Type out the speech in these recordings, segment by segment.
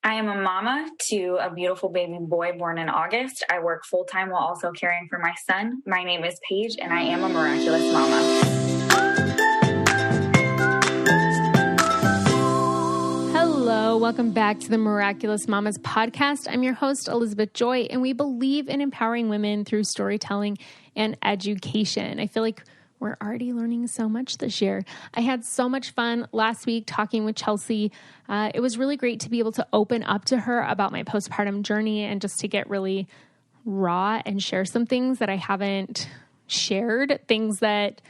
I am a mama to a beautiful baby boy born in August. I work full-time while also caring for my son. My name is Paige, and I am a miraculous mama. Hello, welcome back to the Miraculous Mamas podcast. I'm your host, Elizabeth Joy, and we believe in empowering women through storytelling and education. I feel like we're already learning so much this year. I had so much fun last week talking with Chelsea. It was really great to be able to open up to her about my postpartum journey and just to get really raw and share some things that I haven't shared, things that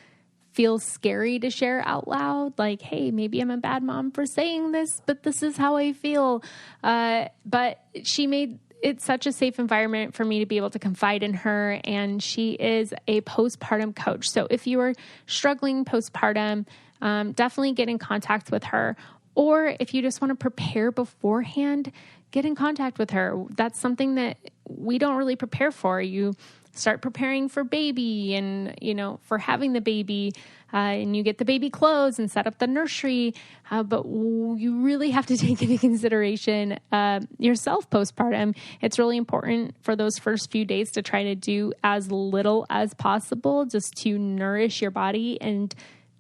feel scary to share out loud. Like, hey, maybe I'm a bad mom for saying this, but this is how I feel. But she made it's such a safe environment for me to be able to confide in her. And she is a postpartum coach. So if you are struggling postpartum, definitely get in contact with her. Or if you just want to prepare beforehand, get in contact with her. That's something that we don't really prepare for. You start preparing for baby and, for having the baby, and you get the baby clothes and set up the nursery. But you really have to take into consideration yourself postpartum. It's really important for those first few days to try to do as little as possible just to nourish your body and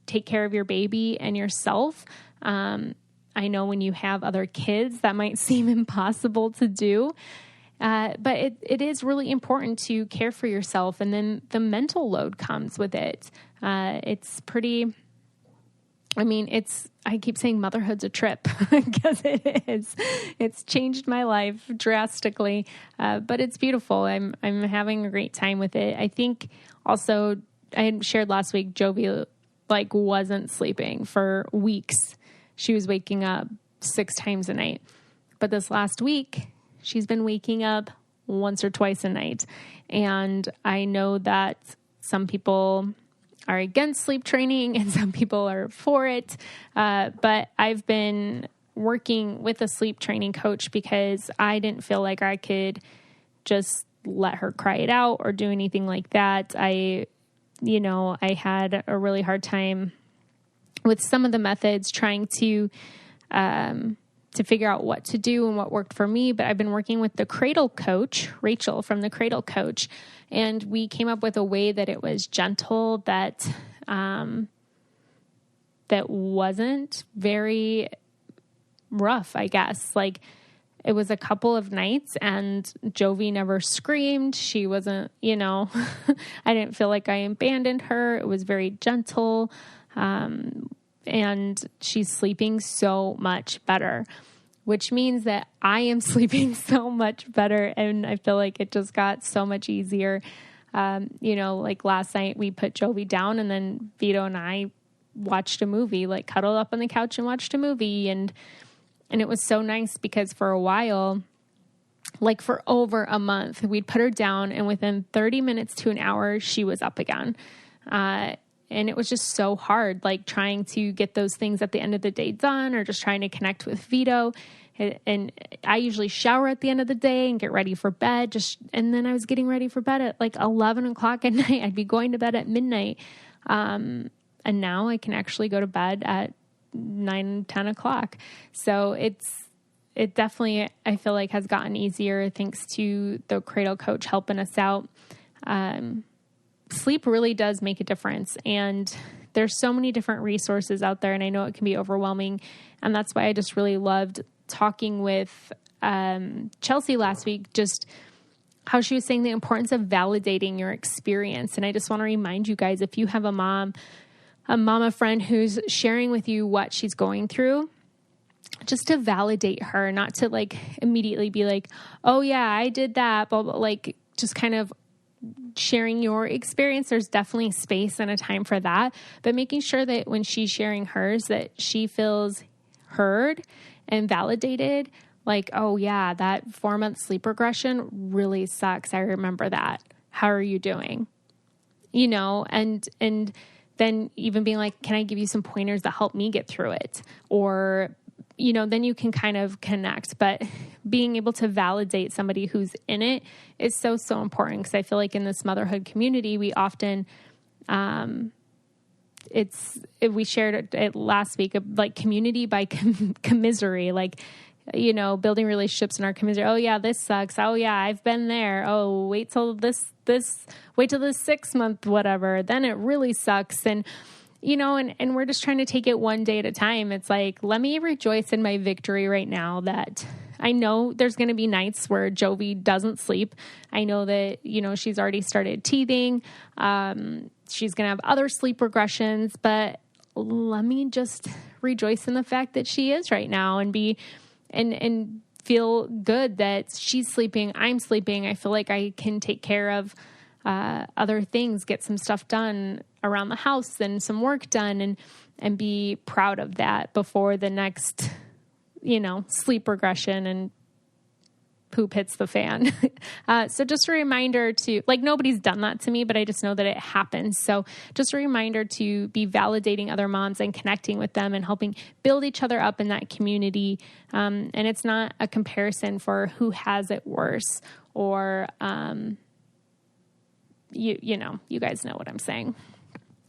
take care of your baby and yourself. I know when you have other kids, that might seem impossible to do. But it is really important to care for yourself. And then the mental load comes with it. It's pretty, I keep saying motherhood's a trip because it is. It's changed my life drastically. But it's beautiful. I'm having a great time with it. I think also I had shared last week, Jovi wasn't sleeping for weeks. She was waking up 6 times a night. But this last week, she's been waking up once or twice a night. And I know that some people are against sleep training and some people are for it. But I've been working with a sleep training coach because I didn't feel like I could just let her cry it out or do anything like that. I had a really hard time with some of the methods trying to figure out what to do and what worked for me. But I've been working with the Cradle coach, Rachel from the Cradle coach, and we came up with a way that it was gentle, that wasn't very rough, I guess. It was a couple of nights and Jovi never screamed. She wasn't, I didn't feel like I abandoned her. It was very gentle. And she's sleeping so much better, which means that I am sleeping so much better. And I feel like it just got so much easier. Last night we put Jovi down and then Vito and I watched a movie, cuddled up on the couch and watched a movie. And it was so nice because for a while, for over a month, we'd put her down and within 30 minutes to an hour, she was up again. And it was just so hard, trying to get those things at the end of the day done or just trying to connect with Vito. And I usually shower at the end of the day and get ready for bed. And then I was getting ready for bed at 11 o'clock at night. I'd be going to bed at midnight. And now I can actually go to bed at 9, 10 o'clock. So it definitely, I feel like, has gotten easier thanks to the Cradle coach helping us out. Sleep really does make a difference, and there's so many different resources out there, and I know it can be overwhelming, and that's why I just really loved talking with Chelsea last week, just how she was saying the importance of validating your experience. And I just want to remind you guys, if you have a mama friend who's sharing with you what she's going through, just to validate her, not to immediately be like, oh yeah, I did that, but just kind of sharing your experience. There's definitely space and a time for that, but making sure that when she's sharing hers, that she feels heard and validated. Oh yeah, that 4-month sleep regression really sucks. I remember that. How are you doing? And then even being like, can I give you some pointers that help me get through it? Or, then you can kind of connect, but being able to validate somebody who's in it is so, so important. Cause I feel like in this motherhood community, we often, we shared it last week, community by commisery. building relationships in our community. Oh yeah, this sucks. Oh yeah, I've been there. Oh, wait till the 6 month, whatever. Then it really sucks. And, and we're just trying to take it one day at a time. It's like, let me rejoice in my victory right now that I know there's going to be nights where Jovi doesn't sleep. I know that, she's already started teething. She's going to have other sleep regressions, but let me just rejoice in the fact that she is right now and feel good that she's sleeping. I'm sleeping. I feel like I can take care of other things, get some stuff done around the house and some work done and be proud of that before the next, sleep regression and poop hits the fan. So just a reminder to, nobody's done that to me, but I just know that it happens. So just a reminder to be validating other moms and connecting with them and helping build each other up in that community. And it's not a comparison for who has it worse or, you guys know what I'm saying.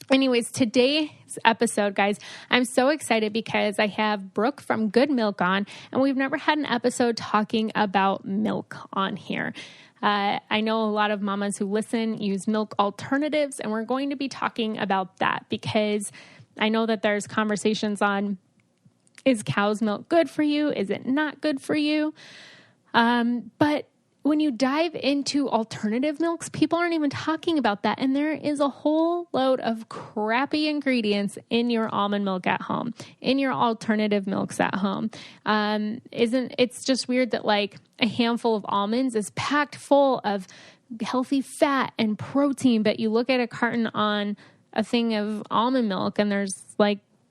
Anyways, today's episode, guys, I'm so excited because I have Brooke from Good Mylk on, and we've never had an episode talking about milk on here. I know a lot of mamas who listen use milk alternatives, and we're going to be talking about that because I know that there's conversations on, is cow's milk good for you? Is it not good for you? But when you dive into alternative milks, people aren't even talking about that. And there is a whole load of crappy ingredients in your almond milk at home, in your alternative milks at home. It's just weird that a handful of almonds is packed full of healthy fat and protein, but you look at a carton on a thing of almond milk and there's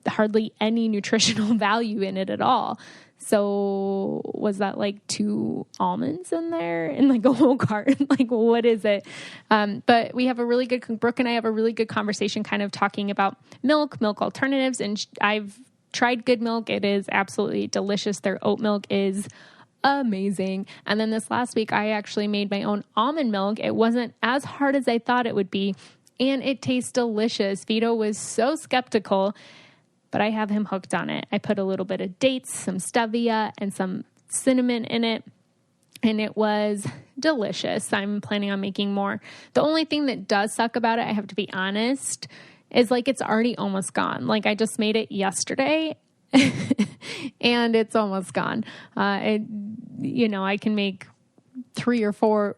hardly any nutritional value in it at all. So was that 2 almonds in there in a whole carton? What is it? But we have Brooke and I have a really good conversation kind of talking about milk alternatives. And I've tried Good Mylk. It is absolutely delicious. Their oat milk is amazing. And then this last week, I actually made my own almond milk. It wasn't as hard as I thought it would be. And it tastes delicious. Vito was so skeptical, but I have him hooked on it. I put a little bit of dates, some stevia, and some cinnamon in it, and it was delicious. I'm planning on making more. The only thing that does suck about it, I have to be honest, is it's already almost gone. I just made it yesterday, and it's almost gone. I can make 3 or 4,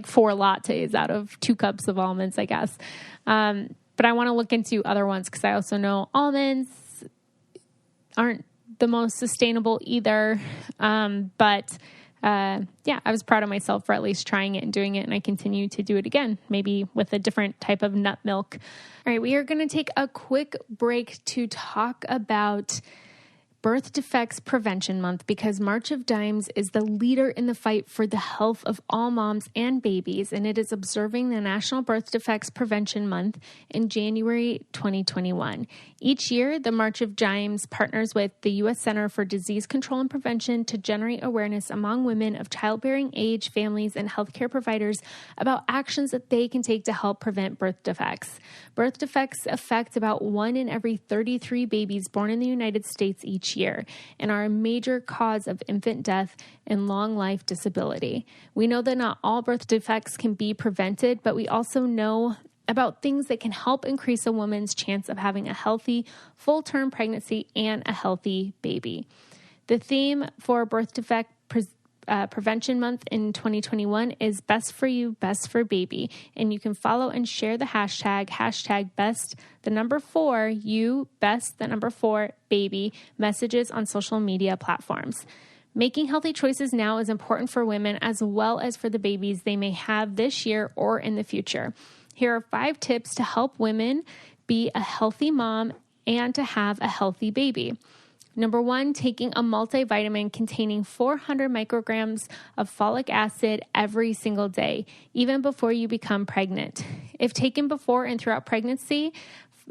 4 lattes out of 2 cups of almonds, I guess. But I want to look into other ones because I also know almonds aren't the most sustainable either. But I was proud of myself for at least trying it and doing it. And I continue to do it again, maybe with a different type of nut milk. All right. We are going to take a quick break to talk about Birth Defects Prevention Month because March of Dimes is the leader in the fight for the health of all moms and babies, and it is observing the National Birth Defects Prevention Month in January 2021. Each year, the March of Dimes partners with the U.S. Center for Disease Control and Prevention to generate awareness among women of childbearing age, families, and healthcare providers about actions that they can take to help prevent birth defects. Birth defects affect about 1 in every 33 babies born in the United States each year and are a major cause of infant death and long life disability. We know that not all birth defects can be prevented, but we also know about things that can help increase a woman's chance of having a healthy, full-term pregnancy and a healthy baby. The theme for Birth Defect Prevention Month in 2021 is Best for You, Best for Baby. And you can follow and share the hashtag best, 4, you, best, 4, baby messages on social media platforms. Making healthy choices now is important for women as well as for the babies they may have this year or in the future. Here are 5 tips to help women be a healthy mom and to have a healthy baby. Number 1, taking a multivitamin containing 400 micrograms of folic acid every single day, even before you become pregnant. If taken before and throughout pregnancy,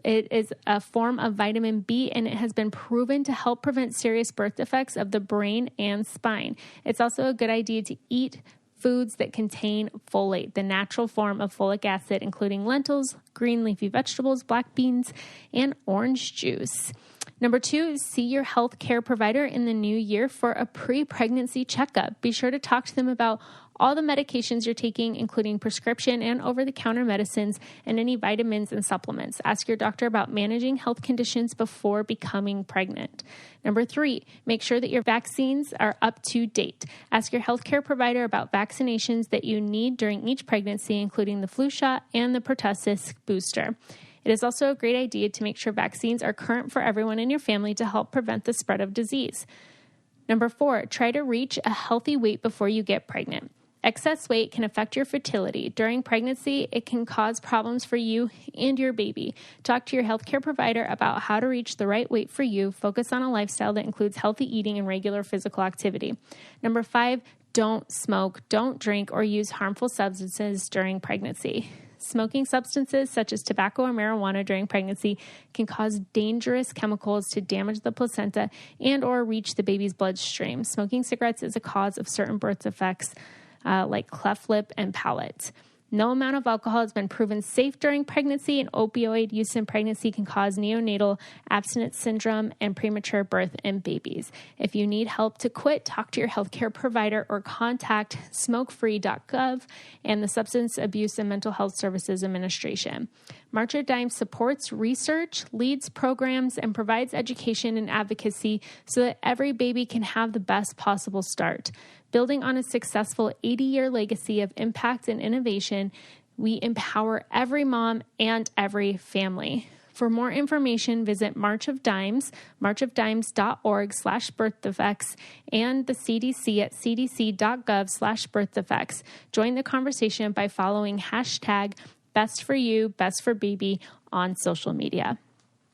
it is a form of vitamin B, and it has been proven to help prevent serious birth defects of the brain and spine. It's also a good idea to eat foods that contain folate, the natural form of folic acid, including lentils, green leafy vegetables, black beans, and orange juice. Number 2, see your health care provider in the new year for a pre-pregnancy checkup. Be sure to talk to them about all the medications you're taking, including prescription and over-the-counter medicines and any vitamins and supplements. Ask your doctor about managing health conditions before becoming pregnant. Number 3, make sure that your vaccines are up to date. Ask your healthcare provider about vaccinations that you need during each pregnancy, including the flu shot and the pertussis booster. It is also a great idea to make sure vaccines are current for everyone in your family to help prevent the spread of disease. Number 4, try to reach a healthy weight before you get pregnant. Excess weight can affect your fertility. During pregnancy, it can cause problems for you and your baby. Talk to your healthcare provider about how to reach the right weight for you. Focus on a lifestyle that includes healthy eating and regular physical activity. Number 5, don't smoke, don't drink, or use harmful substances during pregnancy. Smoking substances such as tobacco or marijuana during pregnancy can cause dangerous chemicals to damage the placenta and or reach the baby's bloodstream. Smoking cigarettes is a cause of certain birth defects like cleft lip and palate. No amount of alcohol has been proven safe during pregnancy, and opioid use in pregnancy can cause neonatal abstinence syndrome and premature birth in babies. If you need help to quit, talk to your healthcare provider or contact smokefree.gov and the Substance Abuse and Mental Health Services Administration. March of Dimes supports research, leads programs, and provides education and advocacy so that every baby can have the best possible start. Building on a successful 80-year legacy of impact and innovation, we empower every mom and every family. For more information, visit March of Dimes, marchofdimes.org/birthdefects, and the CDC at cdc.gov/birthdefects. Join the conversation by following hashtag #BestForYou, BestForBaby on social media.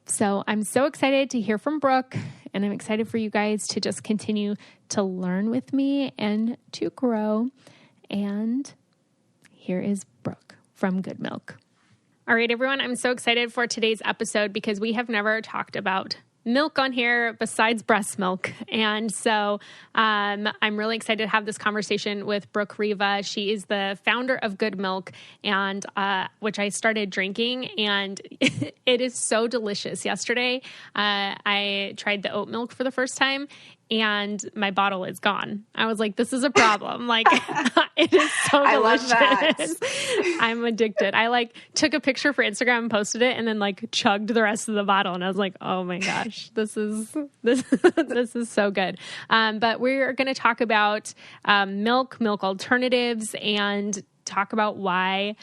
So I'm so excited to hear from Brooke, and I'm excited for you guys to just continue to learn with me and to grow. And here is Brooke from Good Mylk. All right, everyone, I'm so excited for today's episode because we have never talked about milk on here besides breast milk. And so I'm really excited to have this conversation with Brooke Rewa. She is the founder of Good Mylk, and which I started drinking, and it is so delicious. Yesterday, I tried the oat milk for the first time, and my bottle is gone. I was like, this is a problem. Like, it is so delicious. I love that. I'm addicted. I took a picture for Instagram and posted it, and then chugged the rest of the bottle. And I was like, oh my gosh, this is so good. But we're going to talk about milk alternatives, and talk about why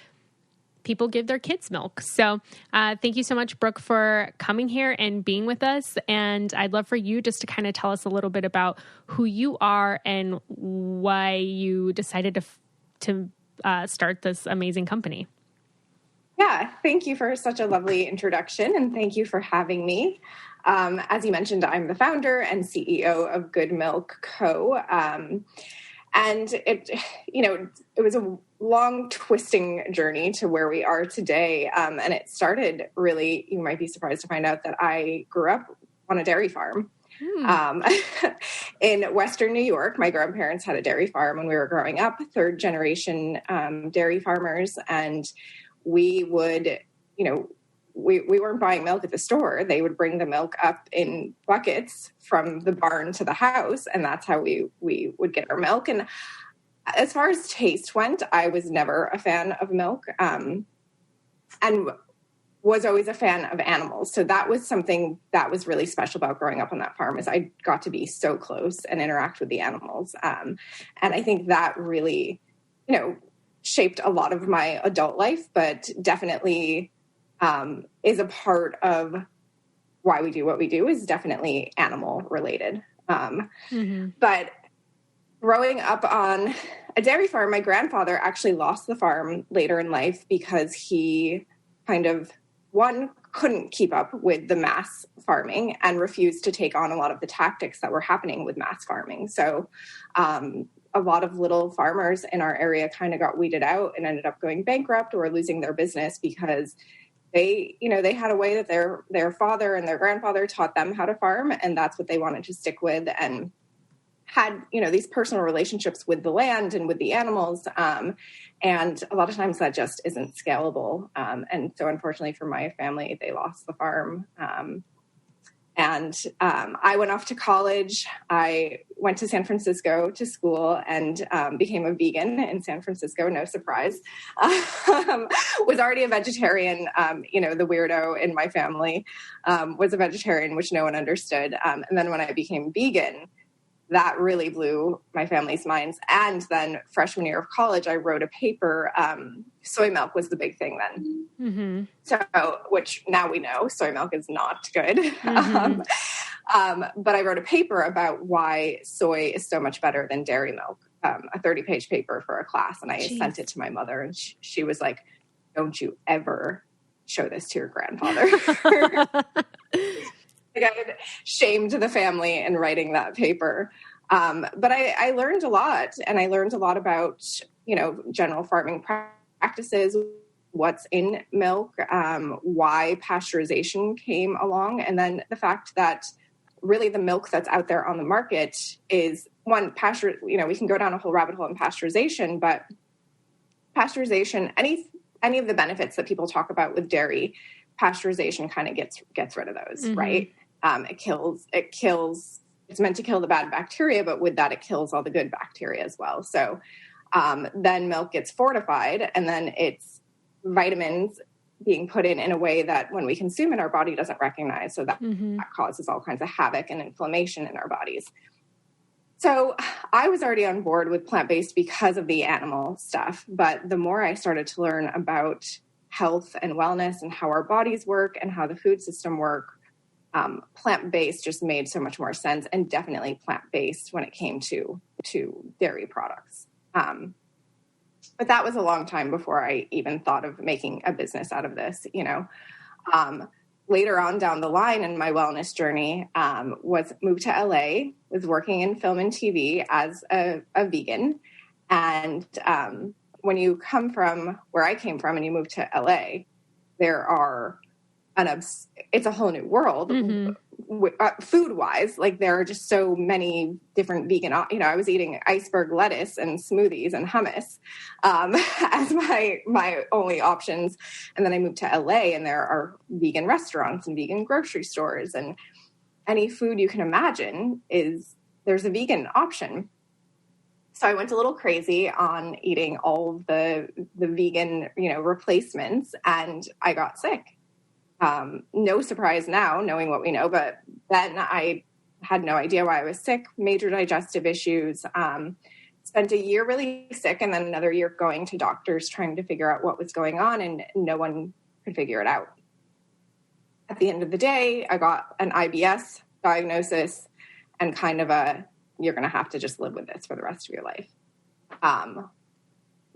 people give their kids milk. So thank you so much, Brooke, for coming here and being with us. And I'd love for you just to kind of tell us a little bit about who you are and why you decided to start this amazing company. Yeah, thank you for such a lovely introduction, and thank you for having me. As you mentioned, I'm the founder and CEO of Good Mylk Co. And it was a long, twisting journey to where we are today. And it started really, you might be surprised to find out that I grew up on a dairy farm. In Western New York. My grandparents had a dairy farm when we were growing up, third generation dairy farmers. And we would, we weren't buying milk at the store. They would bring the milk up in buckets from the barn to the house. And that's how we would get our milk. And as far as taste went, I was never a fan of milk, and was always a fan of animals. So that was something that was really special about growing up on that farm, is I got to be so close and interact with the animals. And I think that really, shaped a lot of my adult life, but definitely is a part of why we do what we do, is definitely animal related. But growing up on a dairy farm, my grandfather actually lost the farm later in life because he kind of, couldn't keep up with the mass farming and refused to take on a lot of the tactics that were happening with mass farming. So a lot of little farmers in our area kind of got weeded out and ended up going bankrupt or losing their business because they had a way that their father and their grandfather taught them how to farm, and that's what they wanted to stick with, and had, these personal relationships with the land and with the animals. And a lot of times that just isn't scalable. And so unfortunately for my family, they lost the farm And I went off to college. I went to San Francisco to school and became a vegan in San Francisco, no surprise. Was already a vegetarian. The weirdo in my family was a vegetarian, which no one understood. And then when I became vegan, that really blew my family's minds. And then freshman year of college, I wrote a paper. Soy milk was the big thing then. Mm-hmm. So, which now we know soy milk is not good. Mm-hmm. But I wrote a paper about why soy is so much better than dairy milk, a 30-page paper for a class. And I sent it to my mother, and she was like, don't you ever show this to your grandfather. Like, I had shamed the family in writing that paper. But I learned a lot, and I learned a lot about, general farming practices, what's in milk, why pasteurization came along. And then the fact that really the milk that's out there on the market is one we can go down a whole rabbit hole in pasteurization, but pasteurization, any of the benefits that people talk about with dairy, pasteurization kind of gets rid of those, mm-hmm. right? It kills, it's meant to kill the bad bacteria, but with that, it kills all the good bacteria as well. So then milk gets fortified, and then it's vitamins being put in a way that when we consume it, our body doesn't recognize. So that, mm-hmm. that causes all kinds of havoc and inflammation in our bodies. So I was already on board with plant-based because of the animal stuff. But the more I started to learn about health and wellness and how our bodies work and how the food system works, plant-based just made so much more sense, and definitely plant-based when it came to dairy products. But that was a long time before I even thought of making a business out of this, Later on down the line in my wellness journey, was moved to LA, was working in film and TV as a vegan. And when you come from where I came from and you move to LA, there are it's a whole new world, mm-hmm. Food wise. Like, there are just so many different vegan, I was eating iceberg lettuce and smoothies and hummus as my only options. And then I moved to LA, and there are vegan restaurants and vegan grocery stores, and any food you can imagine there's a vegan option. So I went a little crazy on eating all the vegan, replacements, and I got sick. No surprise now, knowing what we know, but then I had no idea why I was sick, major digestive issues, spent a year really sick, and then another year going to doctors trying to figure out what was going on, and no one could figure it out. At the end of the day, I got an IBS diagnosis and kind of you're going to have to just live with this for the rest of your life.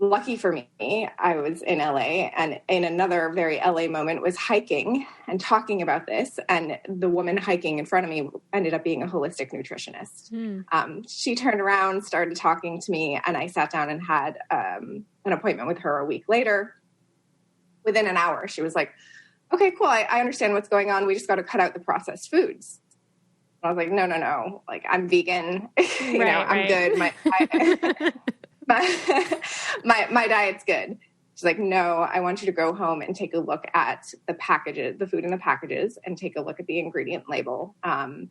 Lucky for me, I was in LA, and in another very LA moment was hiking and talking about this. And the woman hiking in front of me ended up being a holistic nutritionist. She turned around, started talking to me, and I sat down and had an appointment with her a week later. Within an hour, she was like, okay, cool. I understand what's going on. We just got to cut out the processed foods. And I was like, no. Like, I'm vegan. I'm good. My diet's good. She's like, no, I want you to go home and take a look at the packages, the food in the packages, and take a look at the ingredient label. And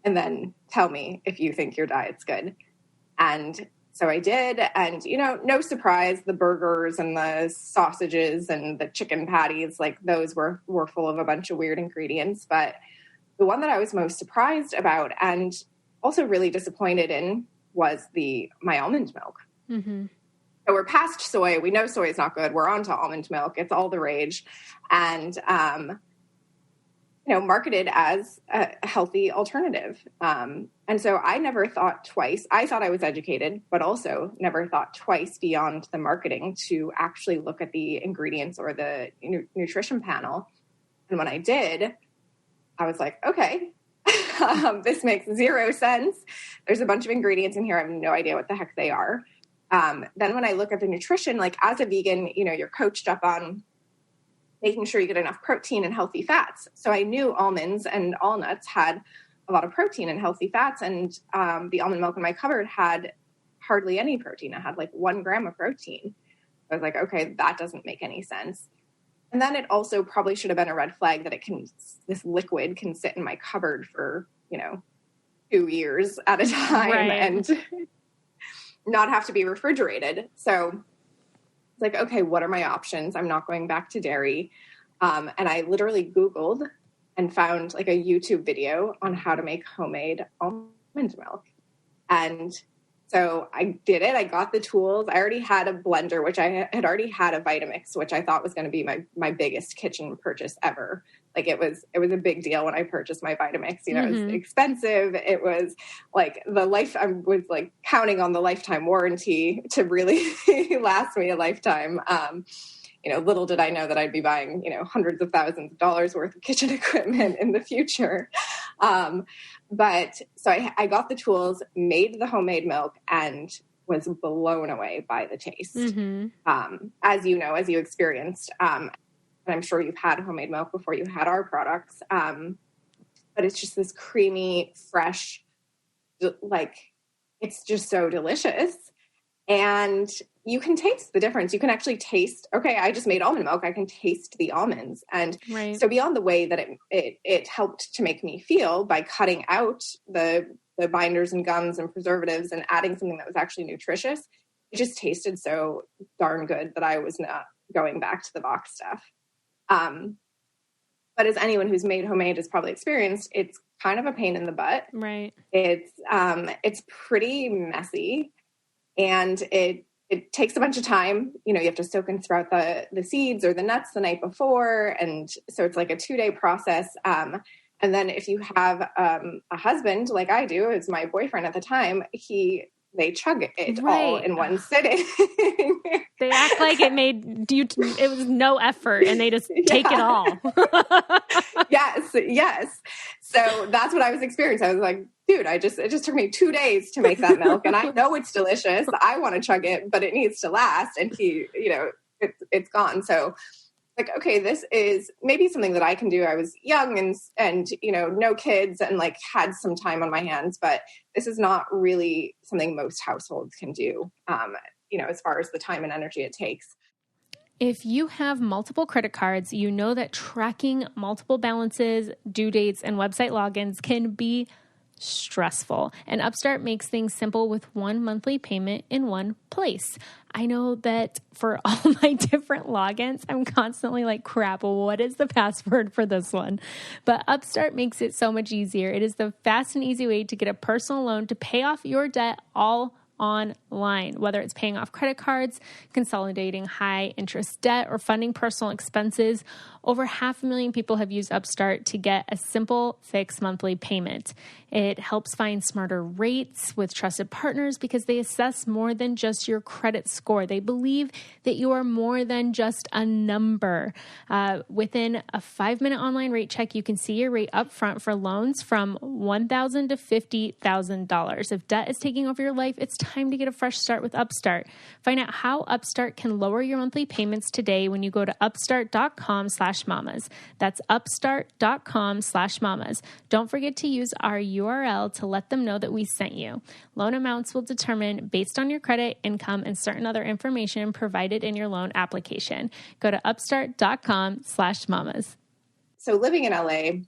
then tell me if you think your diet's good. And so I did. And, no surprise, the burgers and the sausages and the chicken patties, like, those were full of a bunch of weird ingredients. But the one that I was most surprised about and also really disappointed in was my almond milk. Mm-hmm. So we're past soy. We know soy is not good. We're on to almond milk. It's all the rage. And, marketed as a healthy alternative. And so I never thought twice. I thought I was educated, but also never thought twice beyond the marketing to actually look at the ingredients or the nutrition panel. And when I did, I was like, okay, this makes zero sense. There's a bunch of ingredients in here. I have no idea what the heck they are. Then when I look at the nutrition, like, as a vegan, you're coached up on making sure you get enough protein and healthy fats. So I knew almonds and walnuts had a lot of protein and healthy fats. And the almond milk in my cupboard had hardly any protein. It had like 1 gram of protein. I was like, okay, that doesn't make any sense. And then it also probably should have been a red flag that this liquid can sit in my cupboard for, 2 years at a time and not have to be refrigerated. So it's like, okay, what are my options? I'm not going back to dairy. And I literally Googled and found like a YouTube video on how to make homemade almond milk. And so I did it. I got the tools. I already had a blender, which I had already had a Vitamix, which I thought was going to be my biggest kitchen purchase ever. Like it was a big deal when I purchased my Vitamix. It was expensive. It was like I was like counting on the lifetime warranty to really last me a lifetime. Little did I know that I'd be buying, hundreds of thousands of dollars worth of kitchen equipment in the future. But so I got the tools, made the homemade milk, and was blown away by the taste. As you experienced, and I'm sure you've had homemade milk before you had our products. But it's just this creamy, fresh, like it's just so delicious. And you can taste the difference. You can actually taste, okay, I just made almond milk. I can taste the almonds. And so beyond the way that it helped to make me feel by cutting out the binders and gums and preservatives and adding something that was actually nutritious, it just tasted so darn good that I was not going back to the box stuff. But as anyone who's made homemade has probably experienced, it's kind of a pain in the butt. Right. It's pretty messy. And it takes a bunch of time. You have to soak and sprout the seeds or the nuts the night before. And so it's like a 2-day process. And then if you have a husband like I do, as my boyfriend at the time, they chug it all in one sitting. They act like it was no effort and they just take it all. Yes. So that's what I was experiencing. I was like, dude, it just took me 2 days to make that milk. And I know it's delicious. I want to chug it, but it needs to last. And it's gone. So like, okay, this is maybe something that I can do. I was young and no kids and like had some time on my hands, but this is not really something most households can do, as far as the time and energy it takes. If you have multiple credit cards, you know that tracking multiple balances, due dates, and website logins can be stressful. And Upstart makes things simple with one monthly payment in one place. I know that for all my different logins, I'm constantly like, crap, what is the password for this one? But Upstart makes it so much easier. It is the fast and easy way to get a personal loan to pay off your debt all online, whether it's paying off credit cards, consolidating high interest debt, or funding personal expenses. Over 500,000 people have used Upstart to get a simple fixed monthly payment. It helps find smarter rates with trusted partners because they assess more than just your credit score. They believe that you are more than just a number. Within a 5-minute online rate check, you can see your rate up front for loans from $1,000 to $50,000. If debt is taking over your life, it's time to get a fresh start with Upstart. Find out how Upstart can lower your monthly payments today when you go to upstart.com/mamas. That's upstart.com/mamas. Don't forget to use our URL to let them know that we sent you. Loan amounts will determine based on your credit, income, and certain other information provided in your loan application. Go to upstart.com/mamas. So living in LA,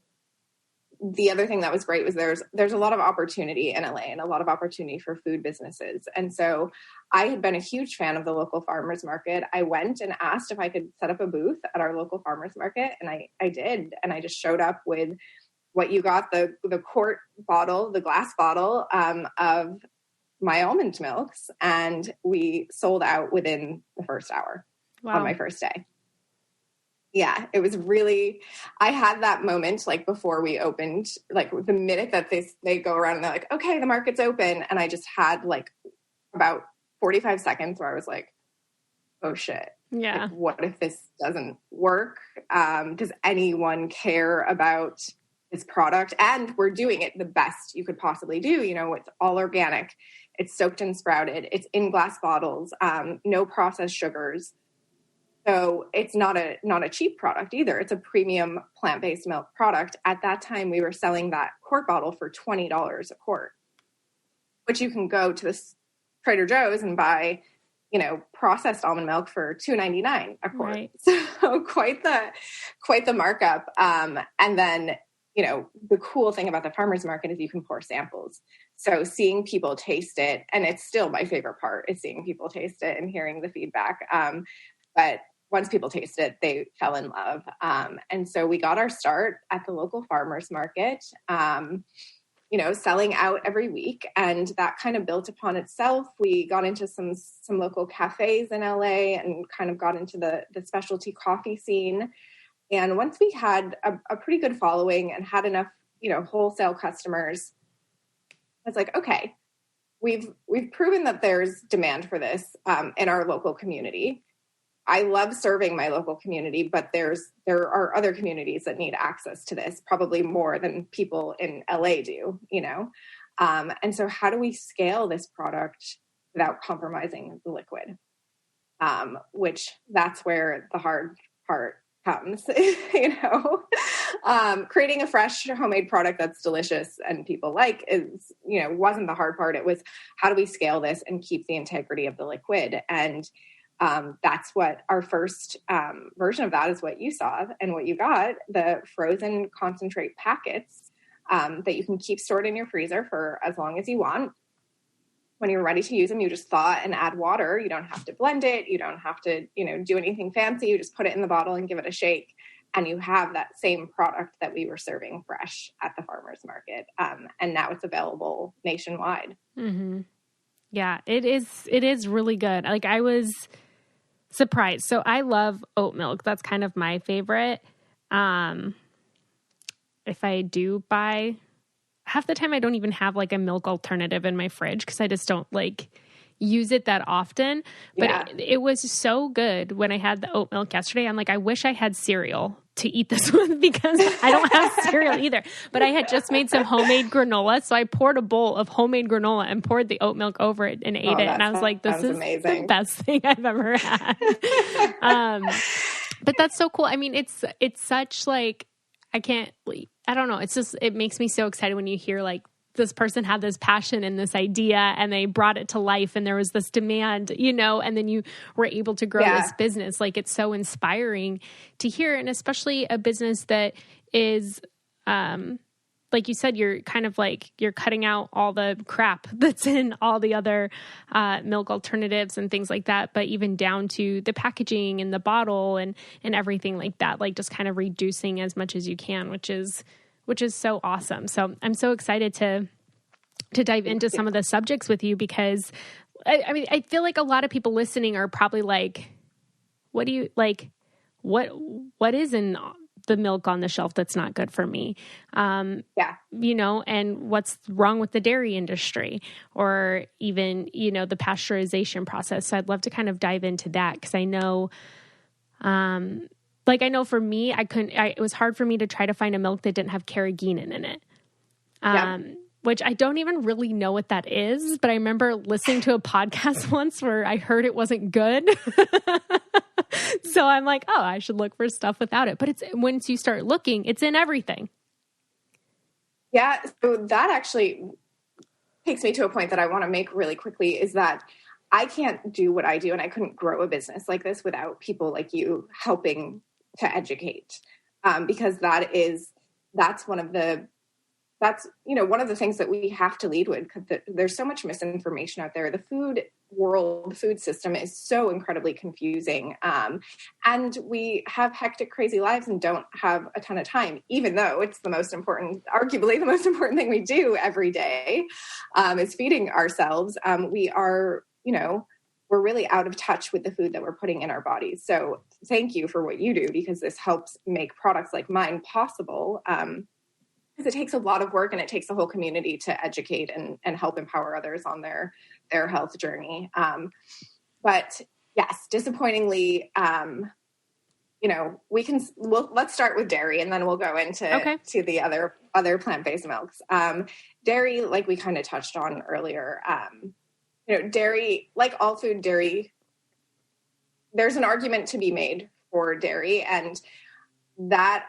the other thing that was great was there's a lot of opportunity in LA and a lot of opportunity for food businesses. And so I had been a huge fan of the local farmers market. I went and asked if I could set up a booth at our local farmers market. And I did. And I just showed up with what you got, the quart bottle, the glass bottle of my almond milks. And we sold out within the first hour on my first day. Yeah, it was really, I had that moment like before we opened, like the minute that they go around and they're like, okay, the market's open. And I just had like about 45 seconds where I was like, oh shit. Yeah. Like, what if this doesn't work? Does anyone care about this product? And we're doing it the best you could possibly do. It's all organic. It's soaked and sprouted. It's in glass bottles, no processed sugars. So it's not a cheap product either. It's a premium plant-based milk product. At that time, we were selling that quart bottle for $20 a quart, which you can go to the Trader Joe's and buy, processed almond milk for $2.99 a quart. Right. So quite the markup. And then, the cool thing about the farmer's market is you can pour samples. So seeing people taste it, and it's still my favorite part, is seeing people taste it and hearing the feedback. But once people tasted it, they fell in love. And so we got our start at the local farmer's market, selling out every week. And that kind of built upon itself. We got into some local cafes in LA and kind of got into the specialty coffee scene. And once we had a pretty good following and had enough, wholesale customers, I was like, okay, we've proven that there's demand for this in our local community. I love serving my local community, but there are other communities that need access to this, probably more than people in LA do, And so how do we scale this product without compromising the liquid? Which that's where the hard part comes, creating a fresh homemade product that's delicious and people like is, wasn't the hard part. It was, how do we scale this and keep the integrity of the liquid? And that's what our first version of that is what you saw and what you got, the frozen concentrate packets that you can keep stored in your freezer for as long as you want. When you're ready to use them, you just thaw and add water. You don't have to blend it. You don't have to, do anything fancy. You just put it in the bottle and give it a shake. And you have that same product that we were serving fresh at the farmer's market. And now it's available nationwide. Mm-hmm. Yeah, it is really good. Like, I was surprised. So I love oat milk. That's kind of my favorite. If I do buy, half the time I don't even have like a milk alternative in my fridge because I just don't use it that often. But it was so good when I had the oat milk yesterday. I'm like, I wish I had cereal to eat this with because I don't have cereal either. But I had just made some homemade granola. So I poured a bowl of homemade granola and poured the oat milk over it and ate it. And I was like, this is amazing. The best thing I've ever had. But that's so cool. I mean, it's such I don't know. It's just, it makes me so excited when you hear this person had this passion and this idea and they brought it to life and there was this demand, and then you were able to grow this business. It's so inspiring to hear. And especially a business that is, like you said, you're kind of you're cutting out all the crap that's in all the other milk alternatives and things like that, but even down to the packaging and the bottle and everything like that, just kind of reducing as much as you can, which is so awesome. So I'm so excited to dive into some of the subjects with you because I mean, I feel like a lot of people listening are probably what do you what is in the milk on the shelf that's not good for me? And what's wrong with the dairy industry or even, the pasteurization process. So I'd love to kind of dive into that because I know, I know for me, it was hard for me to try to find a milk that didn't have carrageenan in it. Which I don't even really know what that is, but I remember listening to a podcast once where I heard it wasn't good. So I'm like, oh, I should look for stuff without it. But it's once you start looking, it's in everything. Yeah. So that actually takes me to a point that I want to make really quickly is that I can't do what I do and I couldn't grow a business like this without people like you helping to educate. Because that's one of the things that we have to lead with because there's so much misinformation out there. The food system is so incredibly confusing. And we have hectic, crazy lives and don't have a ton of time, even though it's arguably the most important thing we do every day, is feeding ourselves. We're really out of touch with the food that we're putting in our bodies. So thank you for what you do because this helps make products like mine possible. Because it takes a lot of work and it takes the whole community to educate and help empower others on their health journey. But yes, disappointingly, let's start with dairy and then we'll go into to the other plant-based milks. Dairy, like we kind of touched on earlier, dairy, like all food, dairy, there's an argument to be made for dairy and that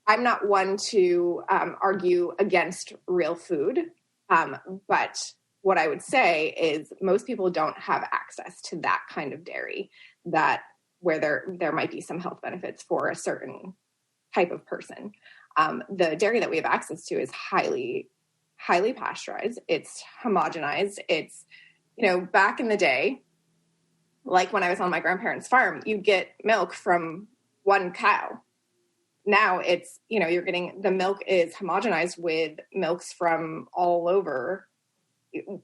I'm not one to argue against real food, but what I would say is most people don't have access to that kind of dairy where there might be some health benefits for a certain type of person. The dairy that we have access to is highly, highly pasteurized. It's homogenized. It's, back in the day, like when I was on my grandparents' farm, you'd get milk from one cow. Now it's, you're getting, the milk is homogenized with milks from all over,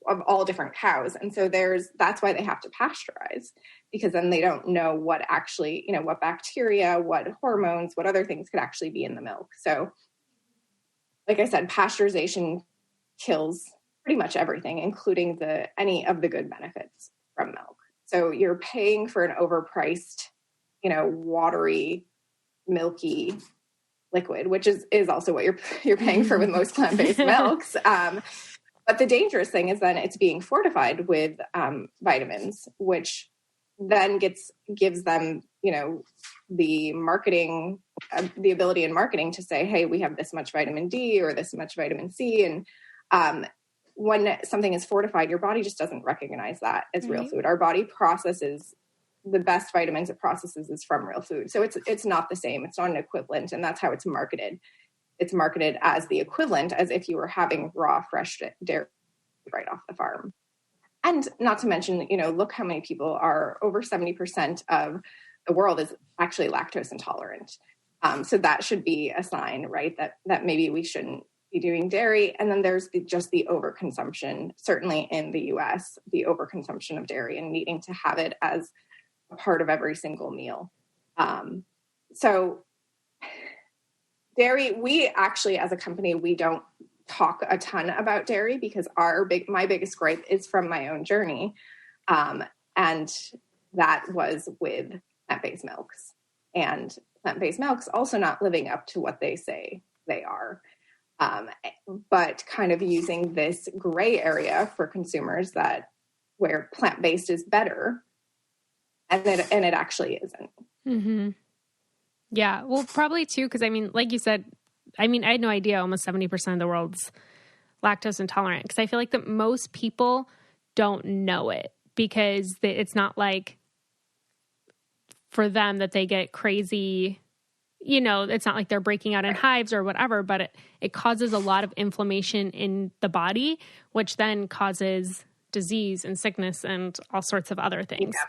of all different cows. And so that's why they have to pasteurize, because then they don't know what actually, what bacteria, what hormones, what other things could actually be in the milk. So like I said, pasteurization kills pretty much everything, including any of the good benefits from milk. So you're paying for an overpriced, watery, milky liquid, which is also what you're paying for with most plant-based milks. But the dangerous thing is then it's being fortified with vitamins, which then gives them, the marketing, the ability in marketing to say, hey, we have this much vitamin D or this much vitamin C. And when something is fortified, your body just doesn't recognize that as real food. Our body processes the best vitamins it processes is from real food. So it's not the same. It's not an equivalent. And that's how it's marketed. It's marketed as the equivalent, as if you were having raw, fresh dairy right off the farm. And not to mention, look how many people are, over 70% of the world is actually lactose intolerant. So that should be a sign, right, that maybe we shouldn't be doing dairy. And then there's just the overconsumption, certainly in the US, the overconsumption of dairy and needing to have it as a part of every single meal. So dairy, we actually, as a company, we don't talk a ton about dairy because my biggest gripe is from my own journey. And that was with plant-based milks, and plant-based milks also not living up to what they say they are. But kind of using this gray area for consumers where plant-based is better, and it actually isn't. Mm-hmm. Yeah. Well, probably too, because like you said, I had no idea almost 70% of the world's lactose intolerant, because I feel like that most people don't know it because it's not like for them that they get crazy, it's not like they're breaking out in hives or whatever, but it causes a lot of inflammation in the body, which then causes disease and sickness and all sorts of other things. Yeah.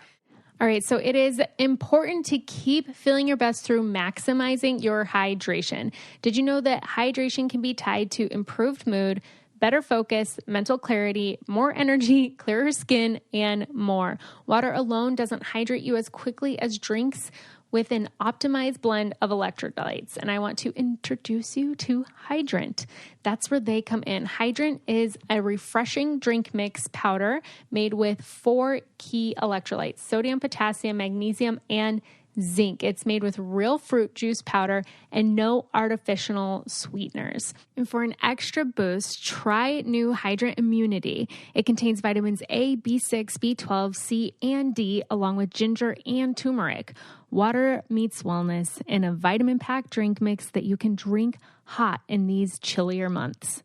All right, so it is important to keep feeling your best through maximizing your hydration. Did you know that hydration can be tied to improved mood, better focus, mental clarity, more energy, clearer skin, and more? Water alone doesn't hydrate you as quickly as drinks with an optimized blend of electrolytes. And I want to introduce you to Hydrant. That's where they come in. Hydrant is a refreshing drink mix powder made with 4 key electrolytes: sodium, potassium, magnesium, and zinc. It's made with real fruit juice powder and no artificial sweeteners. And for an extra boost, try new Hydrant Immunity. It contains vitamins A, B6, B12, C, and D, along with ginger and turmeric. Water meets wellness in a vitamin-packed drink mix that you can drink hot in these chillier months.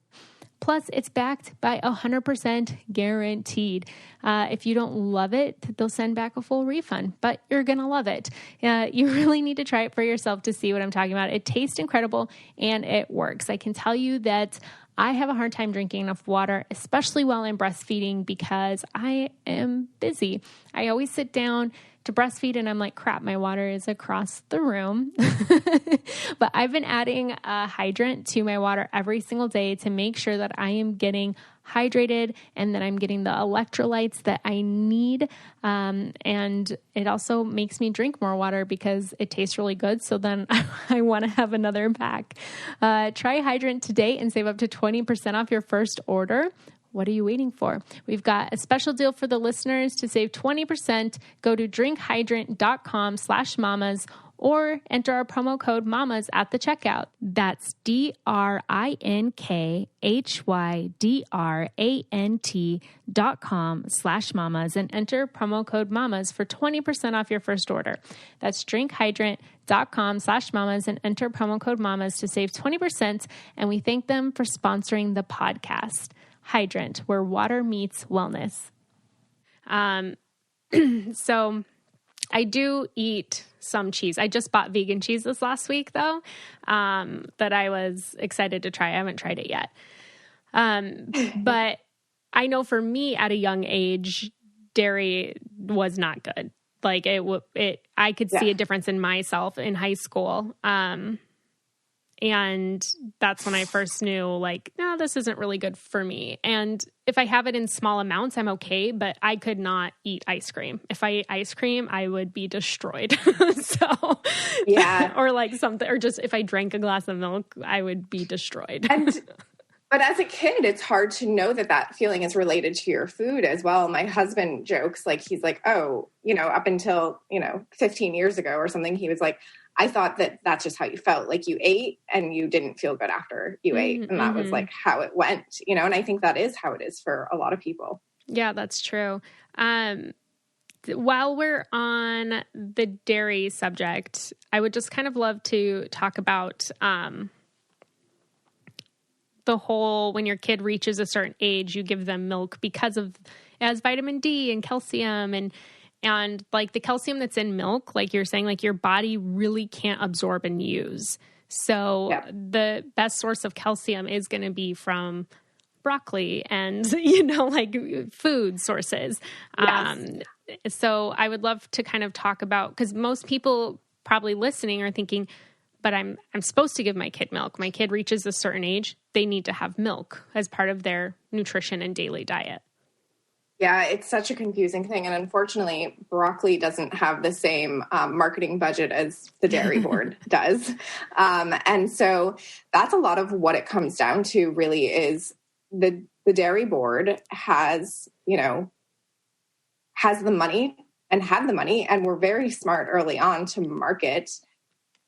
Plus, it's backed by 100% guaranteed. If you don't love it, they'll send back a full refund, but you're going to love it. You really need to try it for yourself to see what I'm talking about. It tastes incredible and it works. I can tell you that I have a hard time drinking enough water, especially while I'm breastfeeding, because I am busy. I always sit down to breastfeed and I'm like, crap, my water is across the room. But I've been adding a hydrant to my water every single day to make sure that I am getting hydrated and that I'm getting the electrolytes that I need. And it also makes me drink more water because it tastes really good. So then I want to have another pack. Try Hydrant today and save up to 20% off your first order. What are you waiting for? We've got a special deal for the listeners. To save 20%, go to drinkhydrant.com/mamas or enter our promo code MAMAS at the checkout. That's drinkhydrant.com/mamas and enter promo code MAMAS for 20% off your first order. That's drinkhydrant.com/mamas and enter promo code MAMAS to save 20%. And we thank them for sponsoring the podcast. hydrant, where water meets wellness. So I do eat some cheese. I just bought vegan cheese this last week, though, that I was excited to try. I haven't tried it yet. But I know for me at a young age, dairy was not good. Like I could see a difference in myself in high school. And that's when I first knew, like, no, this isn't really good for me. And if I have it in small amounts, I'm okay, but I could not eat ice cream. If I ate ice cream, I would be destroyed. So, yeah. Or like something, or just if I drank a glass of milk, I would be destroyed. But as a kid, it's hard to know that feeling is related to your food as well. My husband jokes, like, he's like, oh, up until, 15 years ago or something, he was like, I thought that that's just how you felt. Like, you ate and you didn't feel good after you ate. And that was like how it went, and I think that is how it is for a lot of people. Yeah, that's true. While we're on the dairy subject, I would just kind of love to talk about, the whole, when your kid reaches a certain age, you give them milk because it has vitamin D and calcium and like the calcium that's in milk, like you're saying, like your body really can't absorb and use. So the best source of calcium is going to be from broccoli and, like food sources. Yes. So I would love to kind of talk about, because most people probably listening are thinking, but I'm supposed to give my kid milk. My kid reaches a certain age, they need to have milk as part of their nutrition and daily diet. Yeah, it's such a confusing thing. And unfortunately, broccoli doesn't have the same marketing budget as the dairy board does. And so that's a lot of what it comes down to really is the dairy board has the money and had the money and were very smart early on to market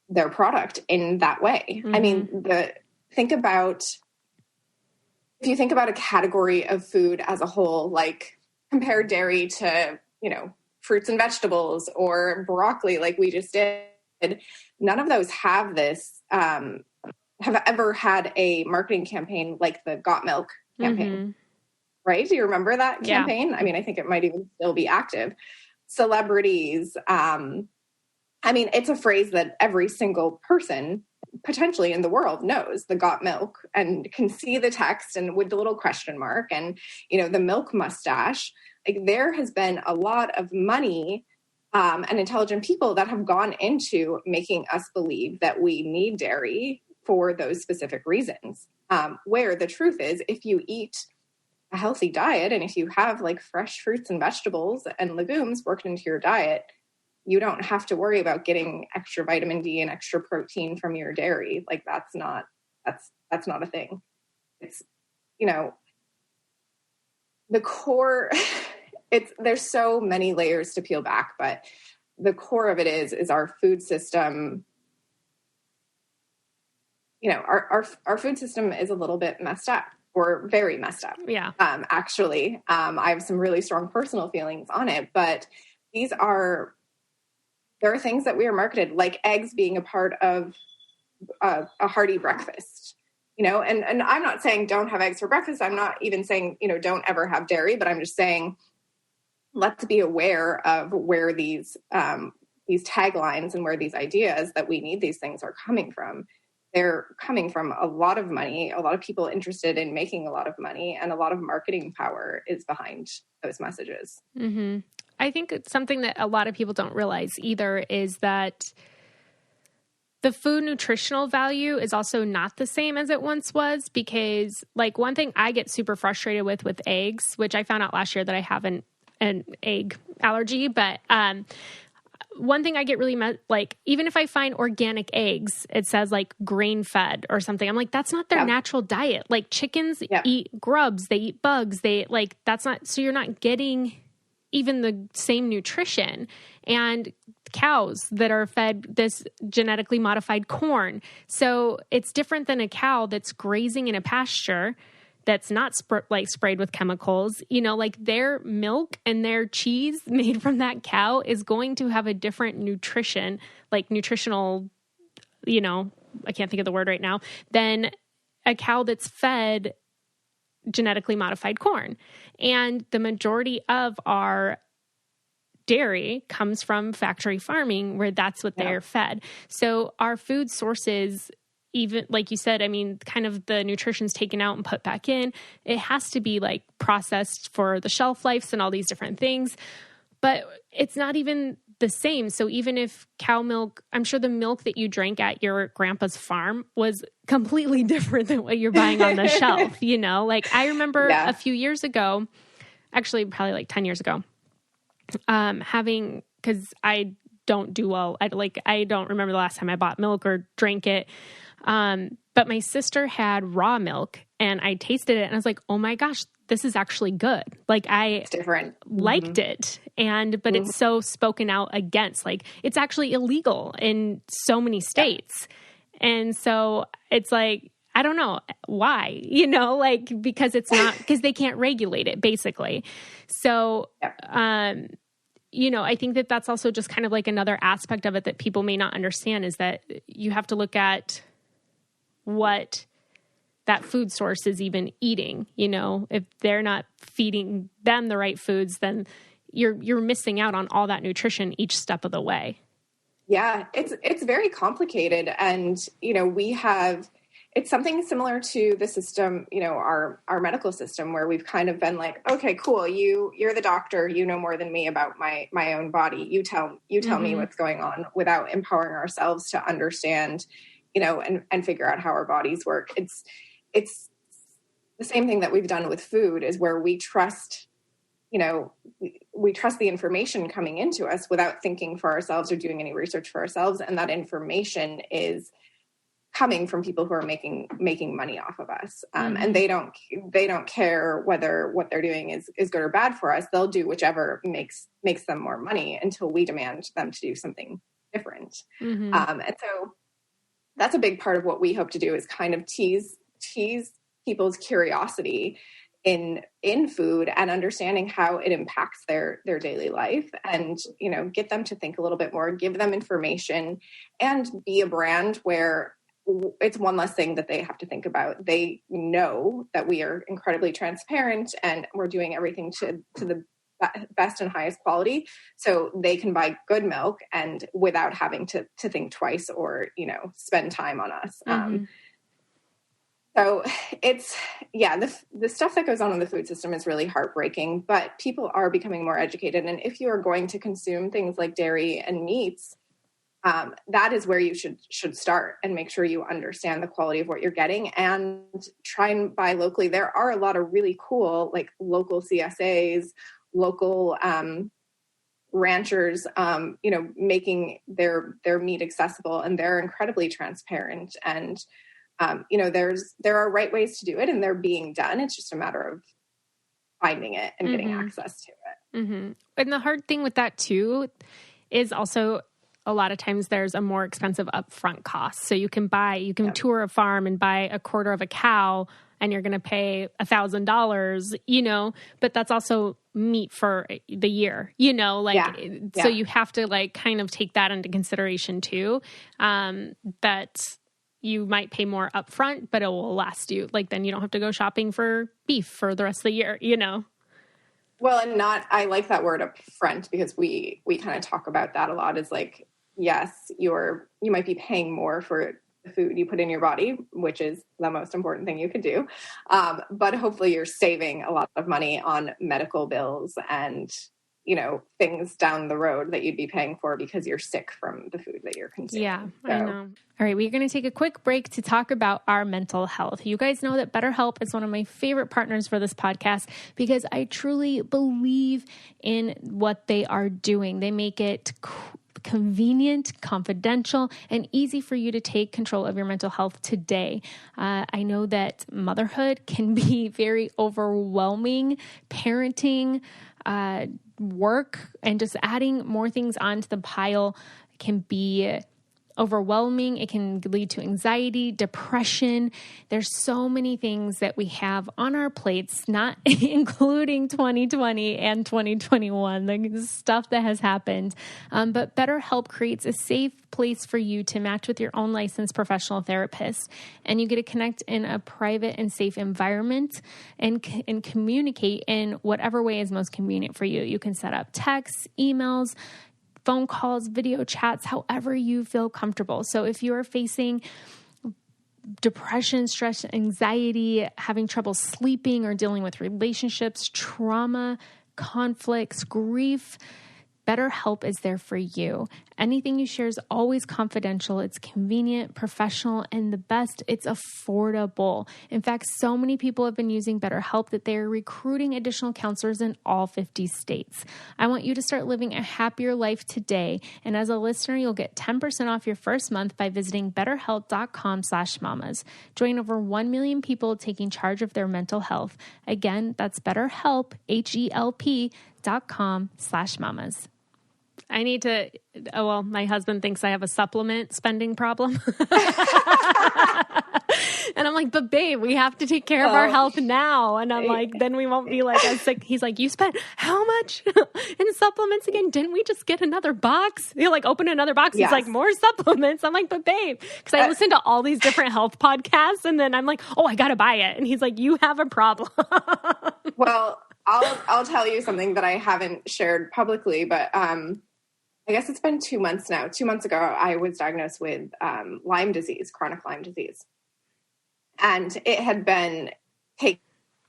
their product in that way. Mm-hmm. I mean, if you think about a category of food as a whole, like compare dairy to, fruits and vegetables or broccoli, like we just did, none of those have this, have ever had a marketing campaign like the Got Milk campaign, right? Do you remember that campaign? Yeah. I mean, I think it might even still be active. Celebrities. It's a phrase that every single person potentially in the world knows, the Got Milk, and can see the text and with the little question mark and, the milk mustache. Like, there has been a lot of money and intelligent people that have gone into making us believe that we need dairy for those specific reasons. Where the truth is, if you eat a healthy diet and if you have like fresh fruits and vegetables and legumes worked into your diet, you don't have to worry about getting extra vitamin D and extra protein from your dairy. Like, that's not a thing. It's, the core, there's so many layers to peel back, but the core of it is our food system. Our food system is a little bit messed up, or very messed up. Yeah. Actually, I have some really strong personal feelings on it, but there are things that we are marketed, like eggs being a part of a hearty breakfast, and I'm not saying don't have eggs for breakfast. I'm not even saying, don't ever have dairy, but I'm just saying, let's be aware of where these taglines and where these ideas that we need these things are coming from. They're coming from a lot of money, a lot of people interested in making a lot of money, and a lot of marketing power is behind those messages. Mm-hmm. I think it's something that a lot of people don't realize either is that the food nutritional value is also not the same as it once was, because like one thing I get super frustrated with eggs, which I found out last year that I have an egg allergy, but one thing I get really like, even if I find organic eggs, it says like grain fed or something. I'm like, that's not their natural diet. Like chickens eat grubs, they eat bugs, that's not, so you're not getting even the same nutrition. And cows that are fed this genetically modified corn. So it's different than a cow that's grazing in a pasture that's not sprayed with chemicals. Like their milk and their cheese made from that cow is going to have a different nutrition, like nutritional, I can't think of the word right now, than a cow that's fed genetically modified corn. And the majority of our dairy comes from factory farming, where that's what they're fed. So our food sources, even like you said, I mean, kind of the nutrition's taken out and put back in. It has to be like processed for the shelf lives and all these different things, but it's not even the same. So even if cow milk, I'm sure the milk that you drank at your grandpa's farm was completely different than what you're buying on the shelf, you know? Like I remember a few years ago, actually probably like 10 years ago, cause I don't do well. I don't remember the last time I bought milk or drank it. But my sister had raw milk and I tasted it and I was like, oh my gosh, this is actually good. Like it's different. Liked it. But it's so spoken out against, like it's actually illegal in so many states. And so it's like, I don't know why, you know, like, because it's not, because they can't regulate it basically. So, you know, I think that that's also just kind of like another aspect of it that people may not understand, is that you have to look at what that food source is even eating. You know, if they're not feeding them the right foods, then you're missing out on all that nutrition each step of the way. Yeah, it's very complicated. And, you know, it's something similar to the system, you know, our medical system, where we've kind of been like, okay, cool. You're the doctor, you know more than me about my own body. You tell me what's going on, without empowering ourselves to understand, you know, and figure out how our bodies work. It's the same thing that we've done with food, is where we trust, you know, we trust the information coming into us without thinking for ourselves or doing any research for ourselves. And that information is coming from people who are making money off of us. And they don't care whether what they're doing is good or bad for us. They'll do whichever makes them more money until we demand them to do something different. And so that's a big part of what we hope to do, is kind of tease people's curiosity in food and understanding how it impacts their daily life, and, you know, get them to think a little bit more, give them information, and be a brand where it's one less thing that they have to think about. They know that we are incredibly transparent and we're doing everything to the best and highest quality, so they can buy good milk and without having to think twice or, you know, spend time on us. So it's, the stuff that goes on in the food system is really heartbreaking, but people are becoming more educated. And if you are going to consume things like dairy and meats, that is where you should start, and make sure you understand the quality of what you're getting and try and buy locally. There are a lot of really cool, like local CSAs, local ranchers, you know, making their meat accessible, and they're incredibly transparent. And, you know, there are right ways to do it, and they're being done. It's just a matter of finding it and getting access to it. And the hard thing with that too is also, a lot of times there's a more expensive upfront cost. So you can tour a farm and buy a quarter of a cow, and you're going to pay $1,000, you know, but that's also meat for the year, you know, like, so you have to like kind of take that into consideration too. That you might pay more upfront, but it will last you. Like, then you don't have to go shopping for beef for the rest of the year, you know? Well, and I like that word upfront, because we kind of talk about that a lot. Is like, yes, you might be paying more for the food you put in your body, which is the most important thing you could do. But hopefully you're saving a lot of money on medical bills and, you know, things down the road that you'd be paying for because you're sick from the food that you're consuming. Yeah, so. I know. All right, we're going to take a quick break to talk about our mental health. You guys know that BetterHelp is one of my favorite partners for this podcast, because I truly believe in what they are doing. They make it convenient, confidential, and easy for you to take control of your mental health today. I know that motherhood can be very overwhelming. Parenting, work, and just adding more things onto the pile can be overwhelming. It can lead to anxiety, depression. There's so many things that we have on our plates, not including 2020 and 2021, the stuff that has happened. But BetterHelp creates a safe place for you to match with your own licensed professional therapist. And you get to connect in a private and safe environment and communicate in whatever way is most convenient for you. You can set up texts, emails, phone calls, video chats, however you feel comfortable. So if you are facing depression, stress, anxiety, having trouble sleeping or dealing with relationships, trauma, conflicts, grief, BetterHelp is there for you. Anything you share is always confidential. It's convenient, professional, and the best, it's affordable. In fact, so many people have been using BetterHelp that they're recruiting additional counselors in all 50 states. I want you to start living a happier life today. And as a listener, you'll get 10% off your first month by visiting betterhelp.com/mamas. Join over 1 million people taking charge of their mental health. Again, that's BetterHelp, HELP.com/mamas. I need to, my husband thinks I have a supplement spending problem. And I'm like, but babe, we have to take care of our health now. And I'm like, then we won't be like as sick. He's like, you spent how much in supplements again? Didn't we just get another box? He'll like open another box. Yes. He's like, more supplements. I'm like, but babe, because I listen to all these different health podcasts and then I'm like, oh, I got to buy it. And he's like, you have a problem. Well, I'll tell you something that I haven't shared publicly, but I guess it's been 2 months now. 2 months ago, I was diagnosed with Lyme disease, chronic Lyme disease. And it had been taking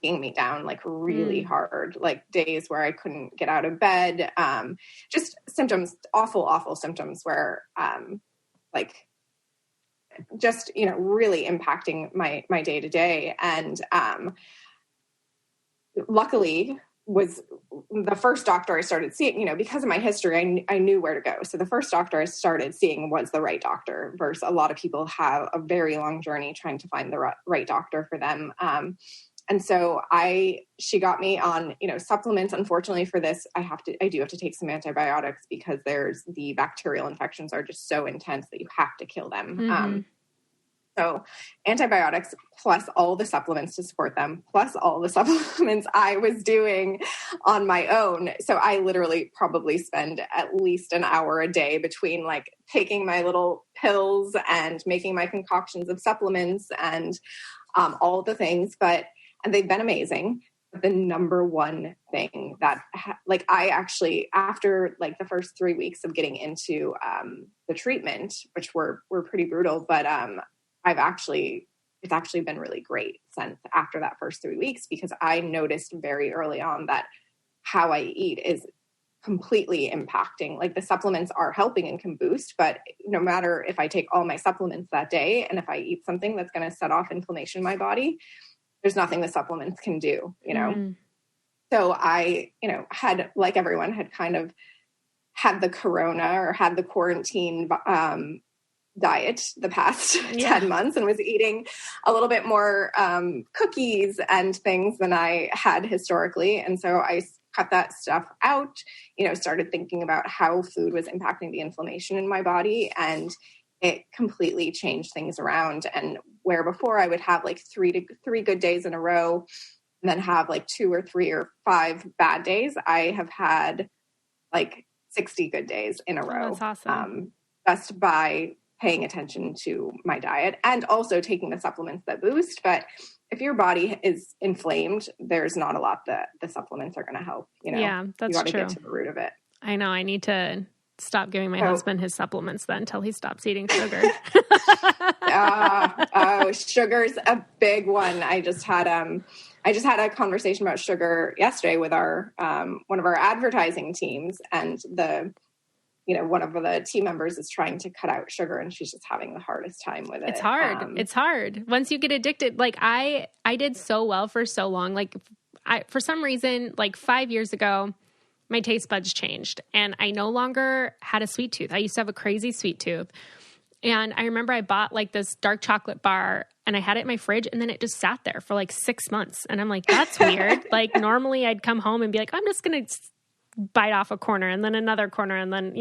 me down like really hard, like days where I couldn't get out of bed, just symptoms, awful symptoms where like just, really impacting my day to day. And luckily was the first doctor I started seeing, because of my history, I knew where to go. So the first doctor I started seeing was the right doctor, versus a lot of people have a very long journey trying to find the right doctor for them. And so she got me on, supplements. Unfortunately for this, I do have to take some antibiotics because the bacterial infections are just so intense that you have to kill them. Mm-hmm. So antibiotics plus all the supplements to support them, plus all the supplements I was doing on my own. So I literally probably spend at least an hour a day between like taking my little pills and making my concoctions of supplements and all the things. And they've been amazing. But the number one thing that I actually, after like the first 3 weeks of getting into the treatment, which were pretty brutal, but it's actually been really great since after that first 3 weeks, because I noticed very early on that how I eat is completely impacting. Like the supplements are helping and can boost, but no matter if I take all my supplements that day and if I eat something that's going to set off inflammation in my body, there's nothing the supplements can do, So I, had, like everyone, had kind of had the corona or had the quarantine diet the past 10 months and was eating a little bit more cookies and things than I had historically. And so I cut that stuff out, started thinking about how food was impacting the inflammation in my body, and it completely changed things around. And where before I would have like three good days in a row and then have like 2 or 3 or 5 bad days, I have had like 60 good days in a row. That's awesome. Just by paying attention to my diet and also taking the supplements that boost. But if your body is inflamed, there's not a lot that the supplements are going to help. Yeah, that's you got to true. get to the root of it. I know. I need to stop giving my husband his supplements then until he stops eating sugar. Sugar's a big one. I just had a conversation about sugar yesterday with our one of our advertising teams, and one of the team members is trying to cut out sugar, and she's just having the hardest time with it. It's hard. It's hard. Once you get addicted, like I did so well for so long. Like for some reason, like 5 years ago, my taste buds changed and I no longer had a sweet tooth. I used to have a crazy sweet tooth. And I remember I bought like this dark chocolate bar and I had it in my fridge, and then it just sat there for like 6 months. And I'm like, that's weird. Like normally I'd come home and be like, I'm just going to bite off a corner and then another corner and then,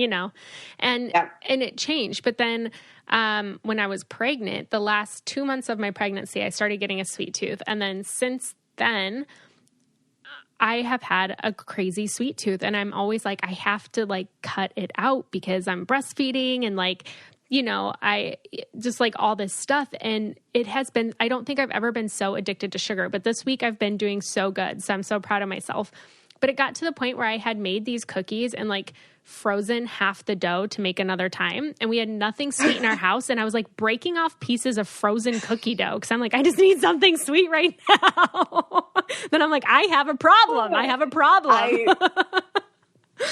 and it changed. But then when I was pregnant, the last 2 months of my pregnancy, I started getting a sweet tooth. And then since then, I have had a crazy sweet tooth, and I'm always like, I have to like cut it out because I'm breastfeeding and like, I just like all this stuff. And it has been, I don't think I've ever been so addicted to sugar, but this week I've been doing so good. So I'm so proud of myself. But it got to the point where I had made these cookies and like frozen half the dough to make another time. And we had nothing sweet in our house. And I was like breaking off pieces of frozen cookie dough because I'm like, I just need something sweet right now. Then I'm like, I have a problem.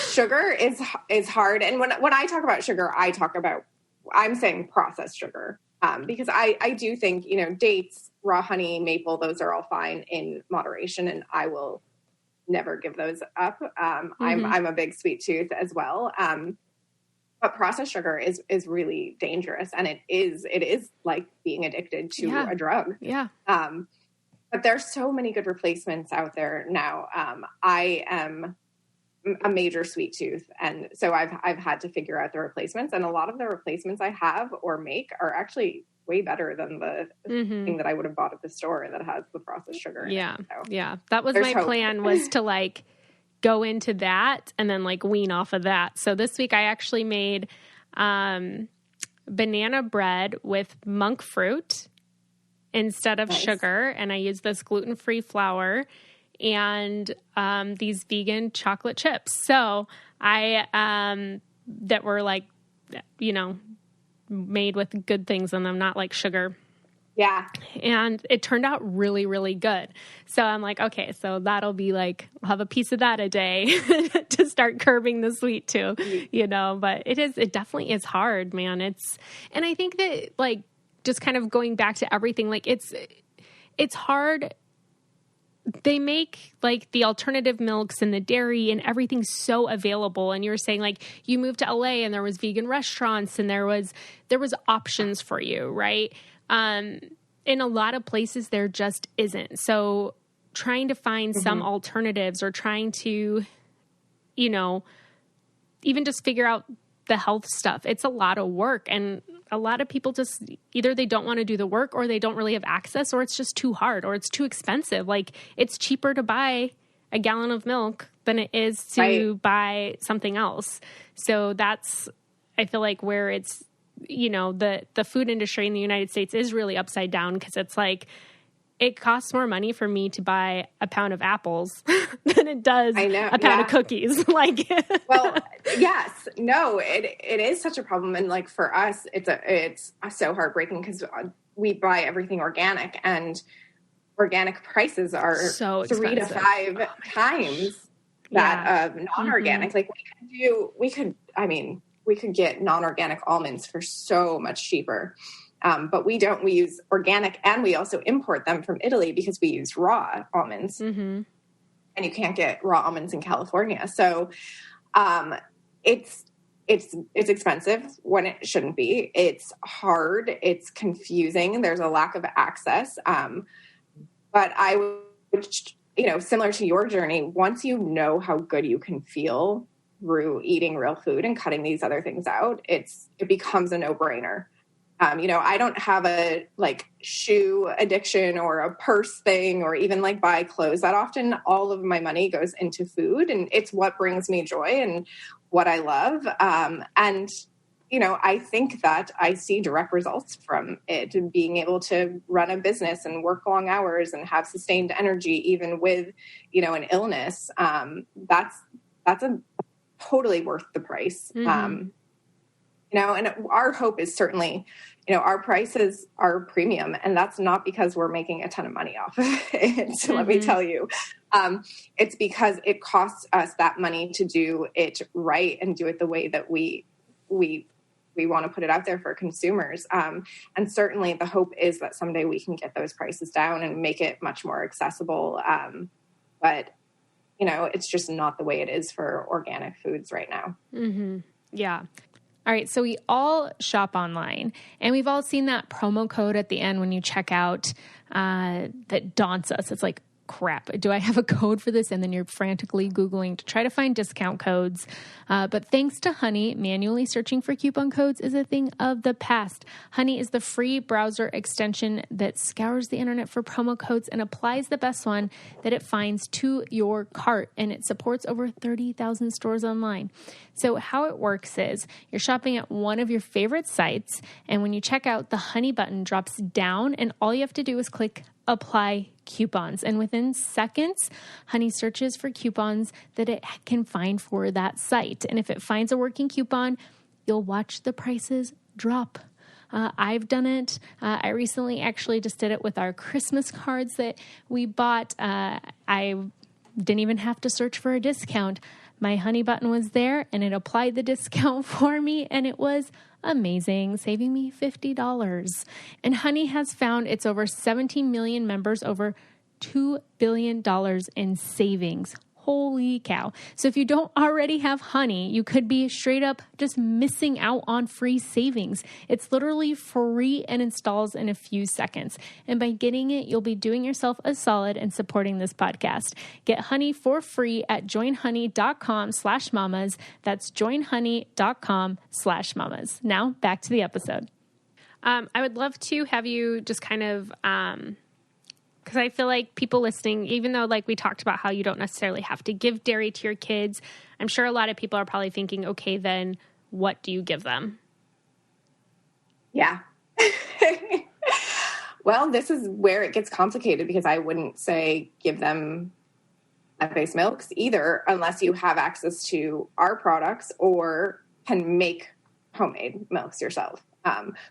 Sugar is hard. And when I talk about sugar, I'm saying processed sugar. Because I do think, dates, raw honey, maple, those are all fine in moderation. And I will never give those up. I'm a big sweet tooth as well. But processed sugar is really dangerous, and it is like being addicted to a drug. Yeah. But there's so many good replacements out there now. I am a major sweet tooth, and so I've had to figure out the replacements, and a lot of the replacements I have or make are actually way better than the thing that I would have bought at the store that has the processed sugar in it. So yeah. That was my plan, was to like go into that and then like wean off of that. So this week I actually made banana bread with monk fruit instead of sugar. And I used this gluten-free flour and these vegan chocolate chips. So I that were like, made with good things in them, not like sugar. Yeah. And it turned out really, really good. So I'm like, okay, so that'll be like, I'll have a piece of that a day to start curbing the sweet too, but it definitely is hard, man. And I think that like, just kind of going back to everything, like it's hard. They make like the alternative milks and the dairy and everything so available. And you were saying like you moved to LA and there was vegan restaurants and there was options for you, right? In a lot of places there just isn't. So trying to find some alternatives or trying to, even just figure out the health stuff, it's a lot of work. And a lot of people just either they don't want to do the work or they don't really have access, or it's just too hard or it's too expensive. Like it's cheaper to buy a gallon of milk than it is to buy something else. So that's, I feel like where it's, the food industry in the United States is really upside down, because it's like, it costs more money for me to buy a pound of apples than it does a pound of cookies. Like, well, yes, no, it is such a problem. And like for us, it's so heartbreaking because we buy everything organic, and organic prices are so 3 to 5 times that of non-organic. Like we could get non-organic almonds for so much cheaper. But we don't. We use organic, and we also import them from Italy because we use raw almonds, and you can't get raw almonds in California. So it's expensive when it shouldn't be. It's hard. It's confusing. There's a lack of access. But I would, similar to your journey, once you know how good you can feel through eating real food and cutting these other things out, it becomes a no-brainer. I don't have a like shoe addiction or a purse thing or even like buy clothes that often. All of my money goes into food, and it's what brings me joy and what I love. I think that I see direct results from it, and being able to run a business and work long hours and have sustained energy, even with, an illness. That's a totally worth the price. And our hope is certainly, our prices are premium, and that's not because we're making a ton of money off of it. So let me tell you, it's because it costs us that money to do it right and do it the way that we want to put it out there for consumers. And certainly the hope is that someday we can get those prices down and make it much more accessible. But it's just not the way it is for organic foods right now. Yeah. All right. So we all shop online, and we've all seen that promo code at the end when you check out that daunts us. It's like, crap, do I have a code for this? And then you're frantically Googling to try to find discount codes. But thanks to Honey, manually searching for coupon codes is a thing of the past. Honey is the free browser extension that scours the internet for promo codes and applies the best one that it finds to your cart. And it supports over 30,000 stores online. So how it works is you're shopping at one of your favorite sites, and when you check out, the Honey button drops down, and all you have to do is click apply coupons. And within seconds, Honey searches for coupons that it can find for that site. And if it finds a working coupon, you'll watch the prices drop. I've done it. I recently actually just did it with our Christmas cards that we bought. I didn't even have to search for a discount. My Honey button was there and it applied the discount for me, and it was amazing, saving me $50. And Honey has found its over 17 million members over $2 billion in savings. Holy cow. So if you don't already have Honey, you could be straight up just missing out on free savings. It's literally free and installs in a few seconds. And by getting it, you'll be doing yourself a solid and supporting this podcast. Get Honey for free at joinhoney.com/mamas. That's joinhoney.com/mamas. Now back to the episode. I would love to have you just kind of, because I feel like people listening, even though like we talked about how you don't necessarily have to give dairy to your kids, I'm sure a lot of people are probably thinking, okay, then what do you give them? Yeah. Well, this is where it gets complicated, because I wouldn't say give them plant-based milks either, unless you have access to our products or can make homemade milks yourself.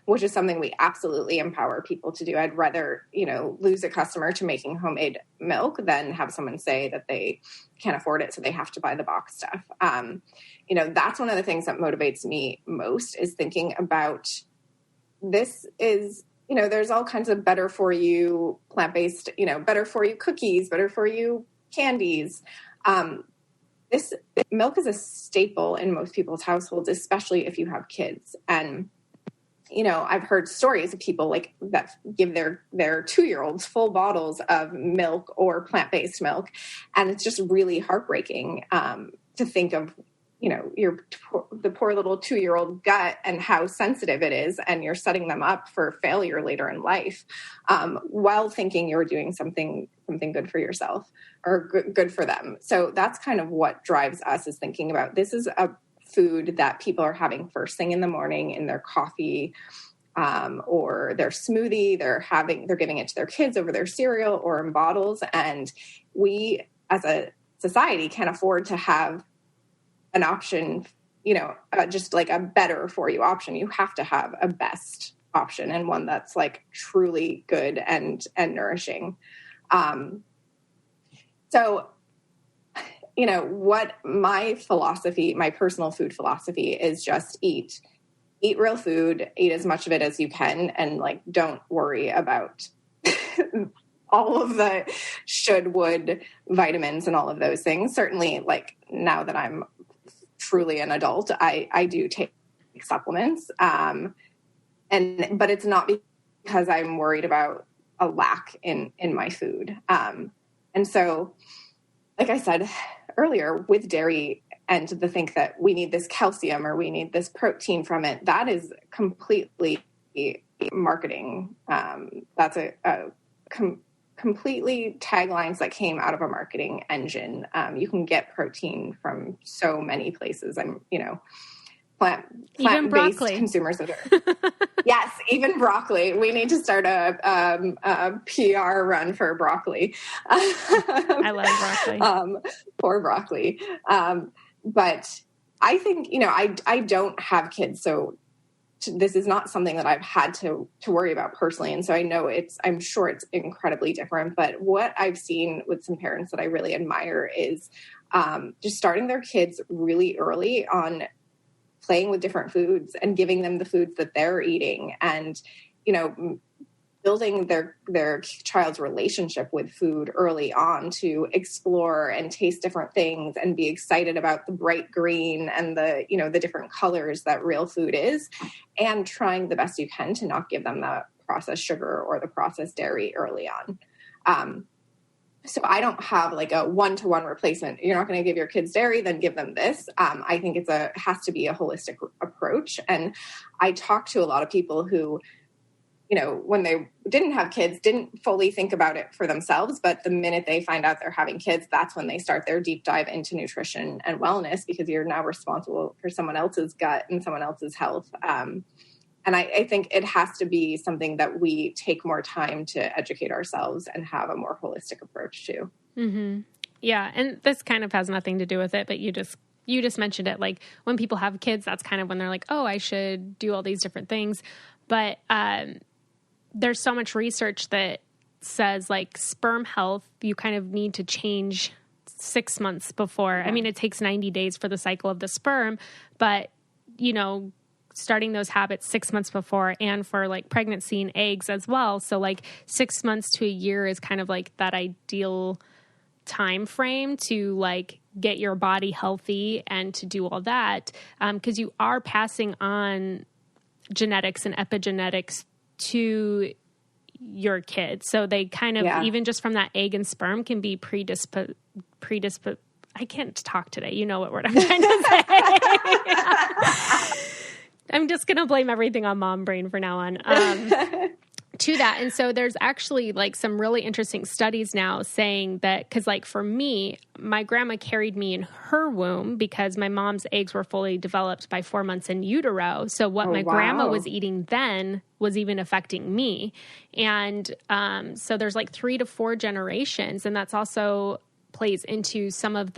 Which is something we absolutely empower people to do. I'd rather, lose a customer to making homemade milk than have someone say that they can't afford it, so they have to buy the box stuff. That's one of the things that motivates me most, is thinking about this is, there's all kinds of better for you plant-based, better for you cookies, better for you candies. This milk is a staple in most people's households, especially if you have kids. And I've heard stories of people that give their 2-year-olds full bottles of milk or plant-based milk. And it's just really heartbreaking to think of, the poor little 2-year-old gut and how sensitive it is. And you're setting them up for failure later in life, while thinking you're doing something good for yourself or good for them. So that's kind of what drives us, is thinking about, this is a food that people are having first thing in the morning in their coffee, or their smoothie. They're giving it to their kids over their cereal or in bottles. And we as a society can't afford to have an option, just like a better for you option. You have to have a best option, and one that's like truly good and nourishing. So what my personal food philosophy is, just eat real food, eat as much of it as you can, and don't worry about all of the should, would, vitamins and all of those things. Certainly, now that I'm truly an adult, I do take supplements. But it's not because I'm worried about a lack in my food. And so, like I said earlier, with dairy, and to think that we need this calcium or we need this protein from it, that is completely marketing. That's completely taglines that came out of a marketing engine. You can get protein from so many places. Plant-based consumers that are, yes, even broccoli. We need to start a PR run for broccoli. I love broccoli. Poor broccoli. But I think, I don't have kids, so this is not something that I've had to worry about personally. And so I'm sure it's incredibly different. But what I've seen with some parents that I really admire is just starting their kids really early on playing with different foods and giving them the foods that they're eating, and, building their child's relationship with food early on to explore and taste different things and be excited about the bright green and the different colors that real food is, and trying the best you can to not give them the processed sugar or the processed dairy early on. So I don't have like a one-to-one replacement. You're not going to give your kids dairy, then give them this. I think has to be a holistic approach. And I talk to a lot of people who, you know, when they didn't have kids, didn't fully think about it for themselves. But the minute they find out they're having kids, that's when they start their deep dive into nutrition and wellness, because you're now responsible for someone else's gut and someone else's health. And I think it has to be something that we take more time to educate ourselves and have a more holistic approach to. Mm-hmm. Yeah. And this kind of has nothing to do with it, but you just mentioned it. Like when people have kids, that's kind of when they're like, oh, I should do all these different things. But there's so much research that says like sperm health, you kind of need to change 6 months before. Yeah. I mean, it takes 90 days for the cycle of the sperm, but, you know, starting those habits 6 months before, and for like pregnancy and eggs as well. So like 6 months to a year is kind of like that ideal time frame to like get your body healthy and to do all that. 'Cause you are passing on genetics and epigenetics to your kids. So they kind of, even just from that egg and sperm can be I can't talk today. You know what word I'm trying to say. I'm just going to blame everything on mom brain for now on. To that. And so there's actually like some really interesting studies now saying that, because like for me, my grandma carried me in her womb because my mom's eggs were fully developed by 4 months in utero. So what my grandma was eating then was even affecting me. And so there's like 3 to 4 generations. And that's also plays into some of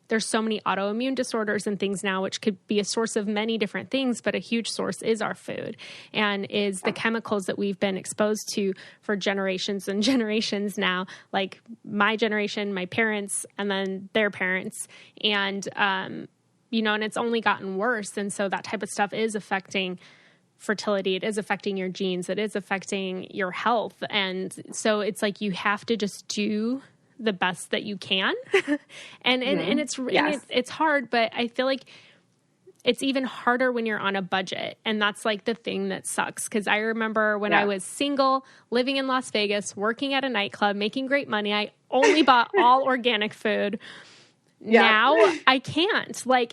there's so many autoimmune disorders and things now, which could be a source of many different things, but a huge source is our food and is the chemicals that we've been exposed to for generations and generations now, like my generation, my parents, and then their parents. And, you know, and it's only gotten worse. And so that type of stuff is affecting fertility. It is affecting your genes. It is affecting your health. And so it's like, you have to just do the best that you can. and it's hard, but I feel like it's even harder when you're on a budget. And that's like the thing that sucks. 'Cause I remember when I was single, living in Las Vegas, working at a nightclub, making great money, I only bought all organic food. Now I can't. Like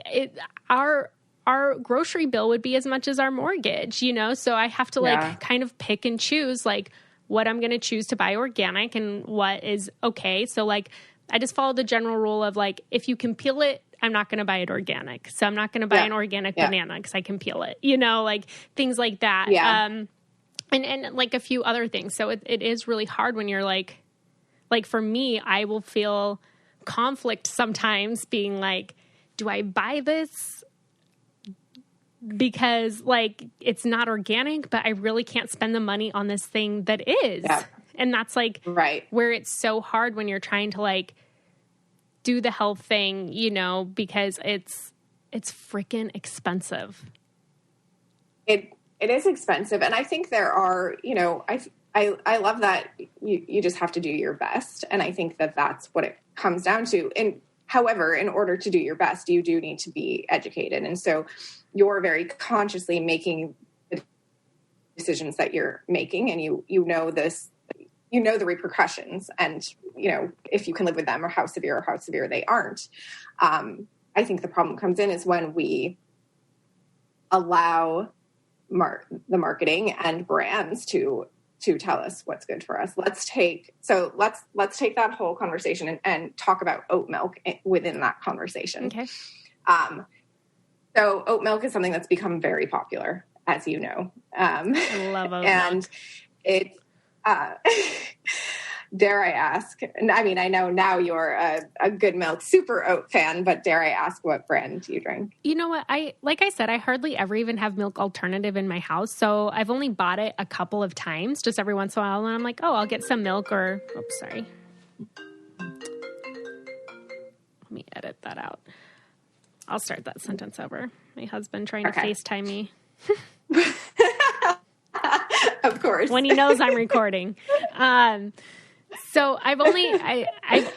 our grocery bill would be as much as our mortgage, you know? So I have to like kind of pick and choose like what I'm going to choose to buy organic and what is okay. So like, I just follow the general rule of like, if you can peel it, I'm not going to buy it organic. So I'm not going to buy an organic banana because I can peel it, you know, like things like that. And like a few other things. So it is really hard when you're like for me, I will feel conflict sometimes being like, do I buy this because like it's not organic, but I really can't spend the money on this thing that is. Yeah. And that's like where it's so hard when you're trying to like do the health thing, you know, because it's freaking expensive. It is expensive. And I think there are, you know, I love that you just have to do your best. And I think that that's what it comes down to. And however, in order to do your best, you do need to be educated. And so you're very consciously making the decisions that you're making, and you know this, you know the repercussions, and you know if you can live with them or how severe they aren't. I think the problem comes in is when we allow the marketing and brands to tell us what's good for us. Let's take that whole conversation and talk about oat milk within that conversation. Okay. So oat milk is something that's become very popular, as you know. I love oat and milk. It, dare I ask, I mean, I know now you're a Good Milk super oat fan, but dare I ask what brand do you drink? You know what? Like I said, I hardly ever even have milk alternative in my house. So I've only bought it a couple of times, just every once in a while. And I'm like, oh, I'll get some milk or, oops, sorry. Let me edit that out. I'll start that sentence over. My husband trying to FaceTime me. Of course. When he knows I'm recording. So I've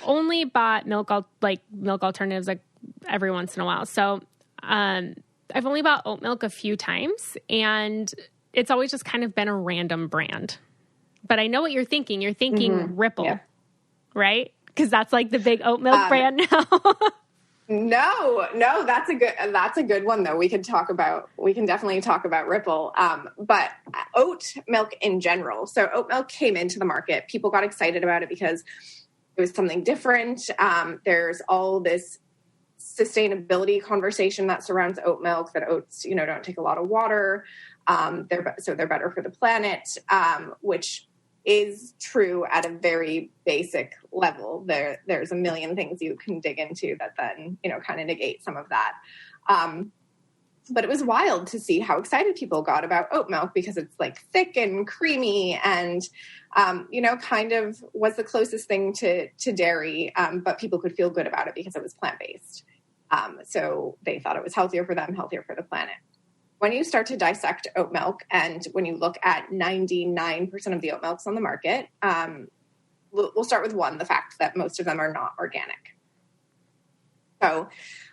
only bought milk alternatives like every once in a while. So I've only bought oat milk a few times, and it's always just kind of been a random brand. But I know what you're thinking. You're thinking Ripple. Yeah. right? Because that's like the big oat milk brand now. No, that's a good one though. We can definitely talk about Ripple. But oat milk in general. So oat milk came into the market. People got excited about it because it was something different. There's all this sustainability conversation that surrounds oat milk, that oats, don't take a lot of water. They're better for the planet, which is true at a very basic level. There's a million things you can dig into that then, kind of negate some of that. But it was wild to see how excited people got about oat milk because it's like thick and creamy and, kind of was the closest thing to dairy. But people could feel good about it because it was plant-based. So they thought it was healthier for them, healthier for the planet. When you start to dissect oat milk and when you look at 99% of the oat milks on the market, we'll start with the fact that most of them are not organic. So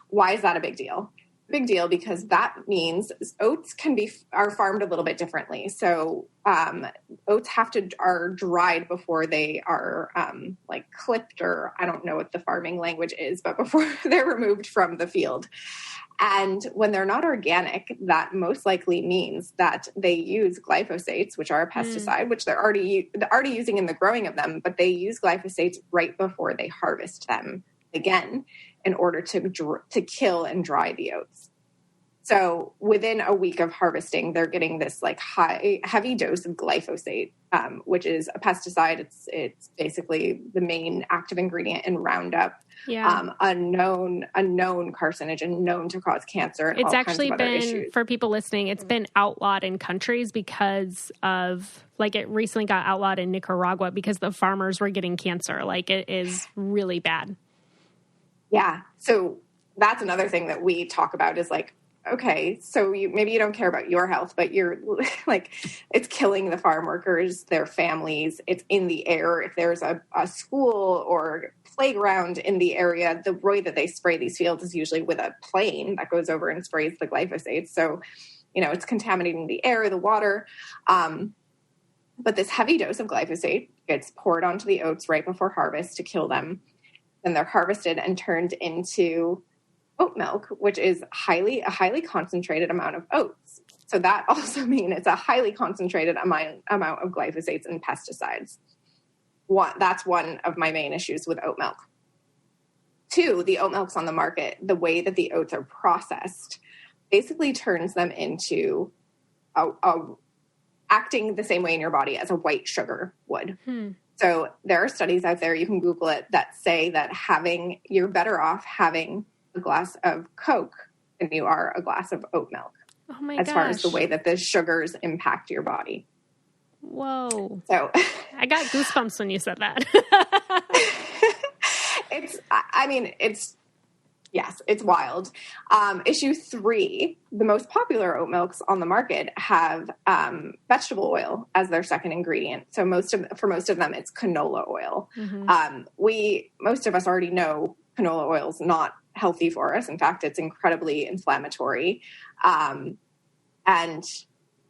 why is that a big deal? Big deal because that means oats are farmed a little bit differently. So oats are dried before they are clipped, or I don't know what the farming language is, but before they're removed from the field. And when they're not organic, that most likely means that they use glyphosates, which are a pesticide, which they're already using in the growing of them, but they use glyphosates right before they harvest them again in order to kill and dry the oats. So within a week of harvesting, they're getting this heavy dose of glyphosate, which is a pesticide. It's basically the main active ingredient in Roundup. Yeah. A known carcinogen, known to cause cancer. And it's all actually kinds of other been, issues. For people listening, it's been outlawed in countries because of, it recently got outlawed in Nicaragua because the farmers were getting cancer. It is really bad. Yeah. So that's another thing that we talk about is okay, so maybe you don't care about your health, but you're it's killing the farm workers, their families. It's in the air. If there's a school or playground in the area, the way that they spray these fields is usually with a plane that goes over and sprays the glyphosate. So, it's contaminating the air, the water. But this heavy dose of glyphosate gets poured onto the oats right before harvest to kill them. Then they're harvested and turned into oat milk, which is a highly concentrated amount of oats. So that also means it's a highly concentrated amount of glyphosates and pesticides. That's one of my main issues with oat milk. 2, the oat milks on the market, the way that the oats are processed basically turns them into acting the same way in your body as a white sugar would. So there are studies out there, you can Google it, that say that you're better off having a glass of Coke than you are a glass of oat milk. Oh my gosh. As far as the way that the sugars impact your body. Whoa. So I got goosebumps when you said that. It's wild. Issue 3, the most popular oat milks on the market have vegetable oil as their second ingredient. So for most of them, it's canola oil. Most of us already know canola oil is not healthy for us. In fact, it's incredibly inflammatory. And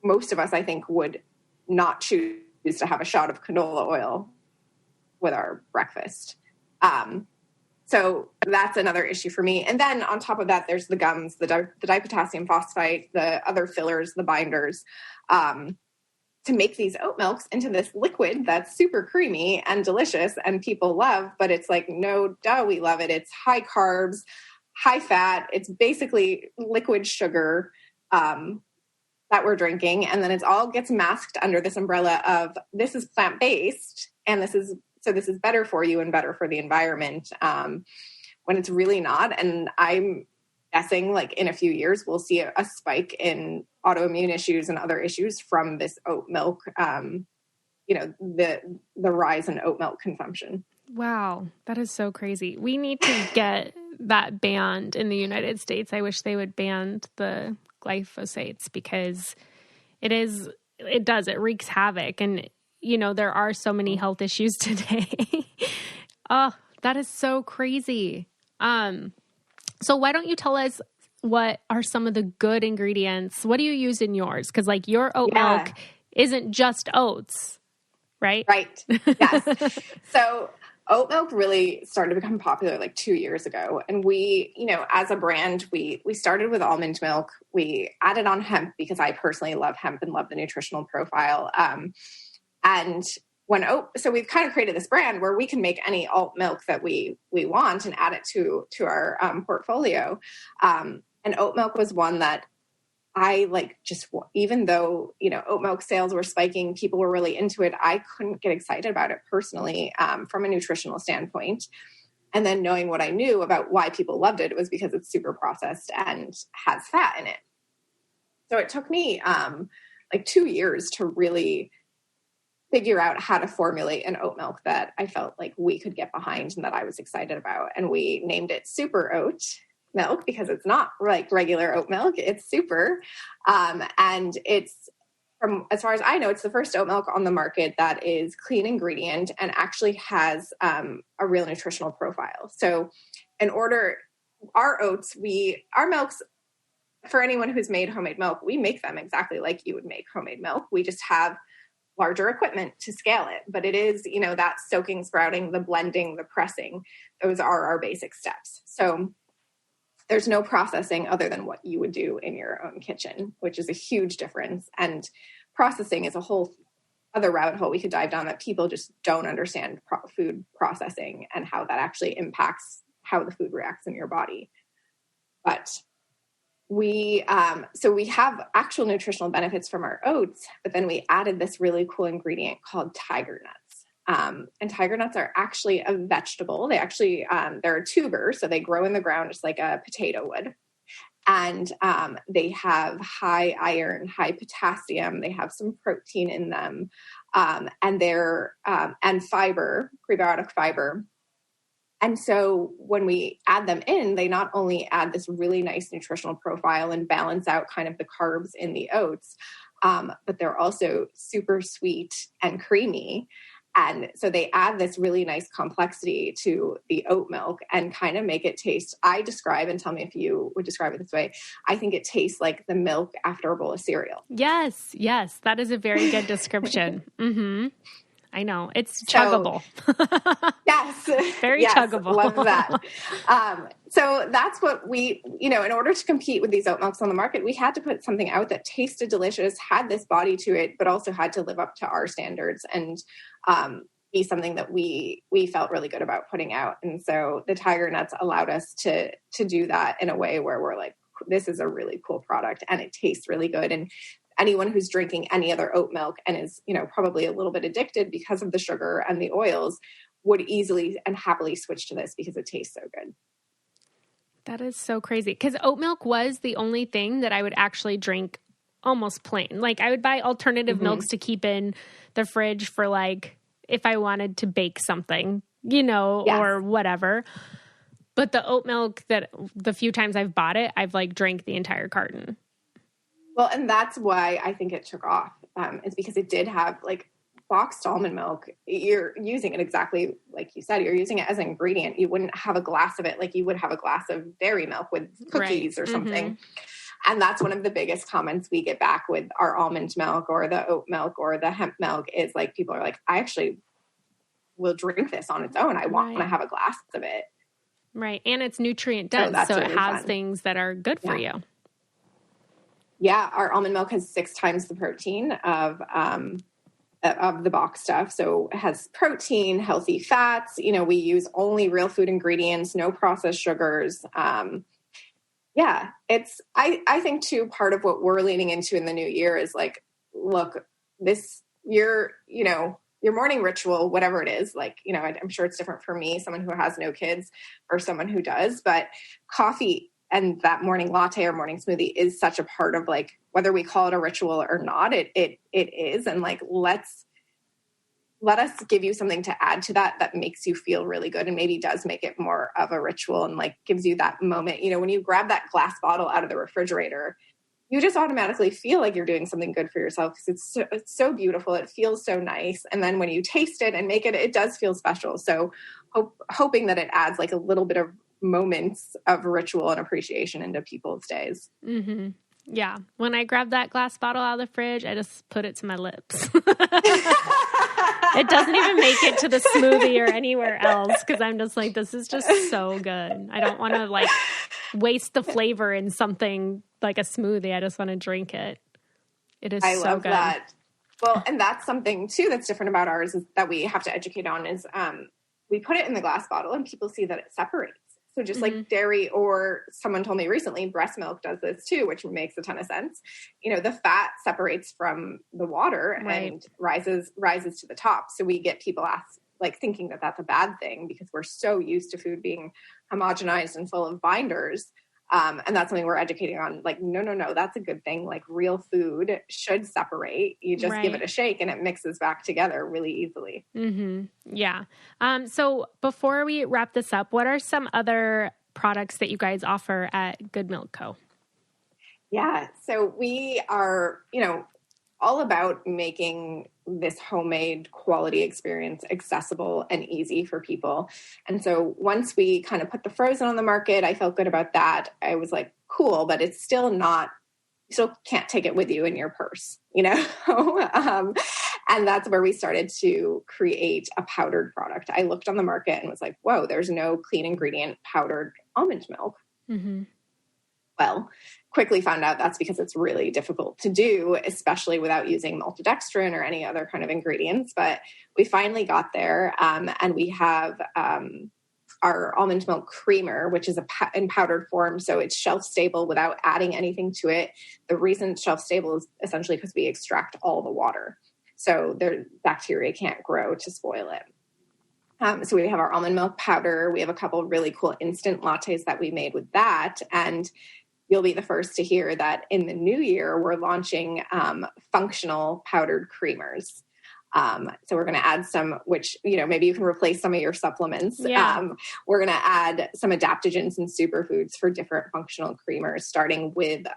most of us, I think, would not choose to have a shot of canola oil with our breakfast. So that's another issue for me. And then on top of that, there's the gums, the dipotassium phosphate, the other fillers, the binders, to make these oat milks into this liquid that's super creamy and delicious and people love, but it's no, duh, we love it. It's high carbs, high fat. It's basically liquid sugar that we're drinking. And then it all gets masked under this umbrella of this is plant-based and this is better for you and better for the environment, when it's really not. And I'm guessing in a few years, we'll see a spike in autoimmune issues and other issues from this oat milk, the rise in oat milk consumption. Wow. That is so crazy. We need to get that banned in the United States. I wish they would ban the glyphosates because it wreaks havoc. And there are so many health issues today. Oh, that is so crazy. So why don't you tell us what are some of the good ingredients? What do you use in yours? Because your oat milk isn't just oats, right? Right. Yes. So oat milk really started to become popular like 2 years ago. And we, as a brand, we started with almond milk. We added on hemp because I personally love hemp and love the nutritional profile. So we've kind of created this brand where we can make any alt milk that we want and add it to our portfolio. And oat milk was one that I even though, oat milk sales were spiking, people were really into it. I couldn't get excited about it personally, from a nutritional standpoint. And then knowing what I knew about why people loved it, it was because it's super processed and has fat in it. So it took me, 2 years to really figure out how to formulate an oat milk that I felt like we could get behind and that I was excited about. And we named it Super Oat Milk because it's not like regular oat milk, it's super. And it's, from as far as I know, it's the first oat milk on the market that is clean ingredient and actually has a real nutritional profile. So our milks, for anyone who's made homemade milk, we make them exactly like you would make homemade milk. We just have larger equipment to scale it, but it is, that soaking, sprouting, the blending, the pressing, those are our basic steps. So there's no processing other than what you would do in your own kitchen, which is a huge difference. And processing is a whole other rabbit hole we could dive down that people just don't understand food processing and how that actually impacts how the food reacts in your body. But we have actual nutritional benefits from our oats, but then we added this really cool ingredient called tiger nuts. And tiger nuts are actually a vegetable. They actually, they're a tuber, so they grow in the ground just like a potato would. And they have high iron, high potassium. They have some protein in them, and fiber, prebiotic fiber. And so when we add them in, they not only add this really nice nutritional profile and balance out kind of the carbs in the oats, but they're also super sweet and creamy. And so they add this really nice complexity to the oat milk and kind of make it taste, I describe, and tell me if you would describe it this way, I think it tastes like the milk after a bowl of cereal. Yes, that is a very good description. Mm-hmm. I know. It's chuggable. Yes. Very chuggable. Love that. So that's what we, in order to compete with these oat milks on the market, we had to put something out that tasted delicious, had this body to it, but also had to live up to our standards and be something that we felt really good about putting out. And so the tiger nuts allowed us to do that in a way where we're like, this is a really cool product and it tastes really good. And anyone who's drinking any other oat milk and is, probably a little bit addicted because of the sugar and the oils would easily and happily switch to this because it tastes so good. That is so crazy. Because oat milk was the only thing that I would actually drink almost plain. Like I would buy alternative milks to keep in the fridge for like, if I wanted to bake something, or whatever. But the oat milk that the few times I've bought it, I've like drank the entire carton. Well, and that's why I think it took off, is because it did have like boxed almond milk. You're using it exactly like you said, you're using it as an ingredient. You wouldn't have a glass of it like you would have a glass of dairy milk with cookies or something. Mm-hmm. And that's one of the biggest comments we get back with our almond milk or the oat milk or the hemp milk is like, people are like, I actually will drink this on its own. I want to have a glass of it. Right. And it's nutrient dense. So really it has things that are good for you. Yeah, our almond milk has 6 times the protein of the box stuff. So it has protein, healthy fats. We use only real food ingredients, no processed sugars. It's, I think too, part of what we're leaning into in the new year is like, look, your morning ritual, whatever it is, like, I'm sure it's different for me, someone who has no kids or someone who does, but coffee and that morning latte or morning smoothie is such a part of like, whether we call it a ritual or not, it is. And like, let us give you something to add to that makes you feel really good and maybe does make it more of a ritual and like gives you that moment. When you grab that glass bottle out of the refrigerator, you just automatically feel like you're doing something good for yourself because it's so beautiful. It feels so nice. And then when you taste it and make it, it does feel special. So hoping that it adds like a little bit of moments of ritual and appreciation into people's days. Mm-hmm. Yeah. When I grab that glass bottle out of the fridge, I just put it to my lips. It doesn't even make it to the smoothie or anywhere else because I'm just like, this is just so good. I don't want to like waste the flavor in something like a smoothie. I just want to drink it. It is I so love good. that. Well, and that's something too that's different about ours is that we have to educate on is we put it in the glass bottle and people see that it separates. So just like dairy, or someone told me recently, breast milk does this too, which makes a ton of sense. You know, the fat separates from the water and rises to the top. So we get people thinking that that's a bad thing because we're so used to food being homogenized and full of binders. And that's something we're educating on. Like, no, that's a good thing. Like real food should separate. You just give it a shake and it mixes back together really easily. Mm-hmm. Yeah. So before we wrap this up, what are some other products that you guys offer at Good Mylk Co.? Yeah. So we are, all about making this homemade quality experience accessible and easy for people. And so once we kind of put the frozen on the market, I felt good about that. I was like, cool, but it's still not, you still can't take it with you in your purse, and that's where we started to create a powdered product. I looked on the market and was like, whoa, there's no clean ingredient powdered almond milk. Mm-hmm. Well, quickly found out that's because it's really difficult to do, especially without using maltodextrin or any other kind of ingredients. But we finally got there, and we have our almond milk creamer, which is in powdered form. So it's shelf stable without adding anything to it. The reason it's shelf stable is essentially because we extract all the water. So the bacteria can't grow to spoil it. So we have our almond milk powder. We have a couple of really cool instant lattes that we made with that. And you'll be the first to hear that in the new year, we're launching functional powdered creamers. So we're going to add some, which, maybe you can replace some of your supplements. Yeah. We're going to add some adaptogens and superfoods for different functional creamers, starting with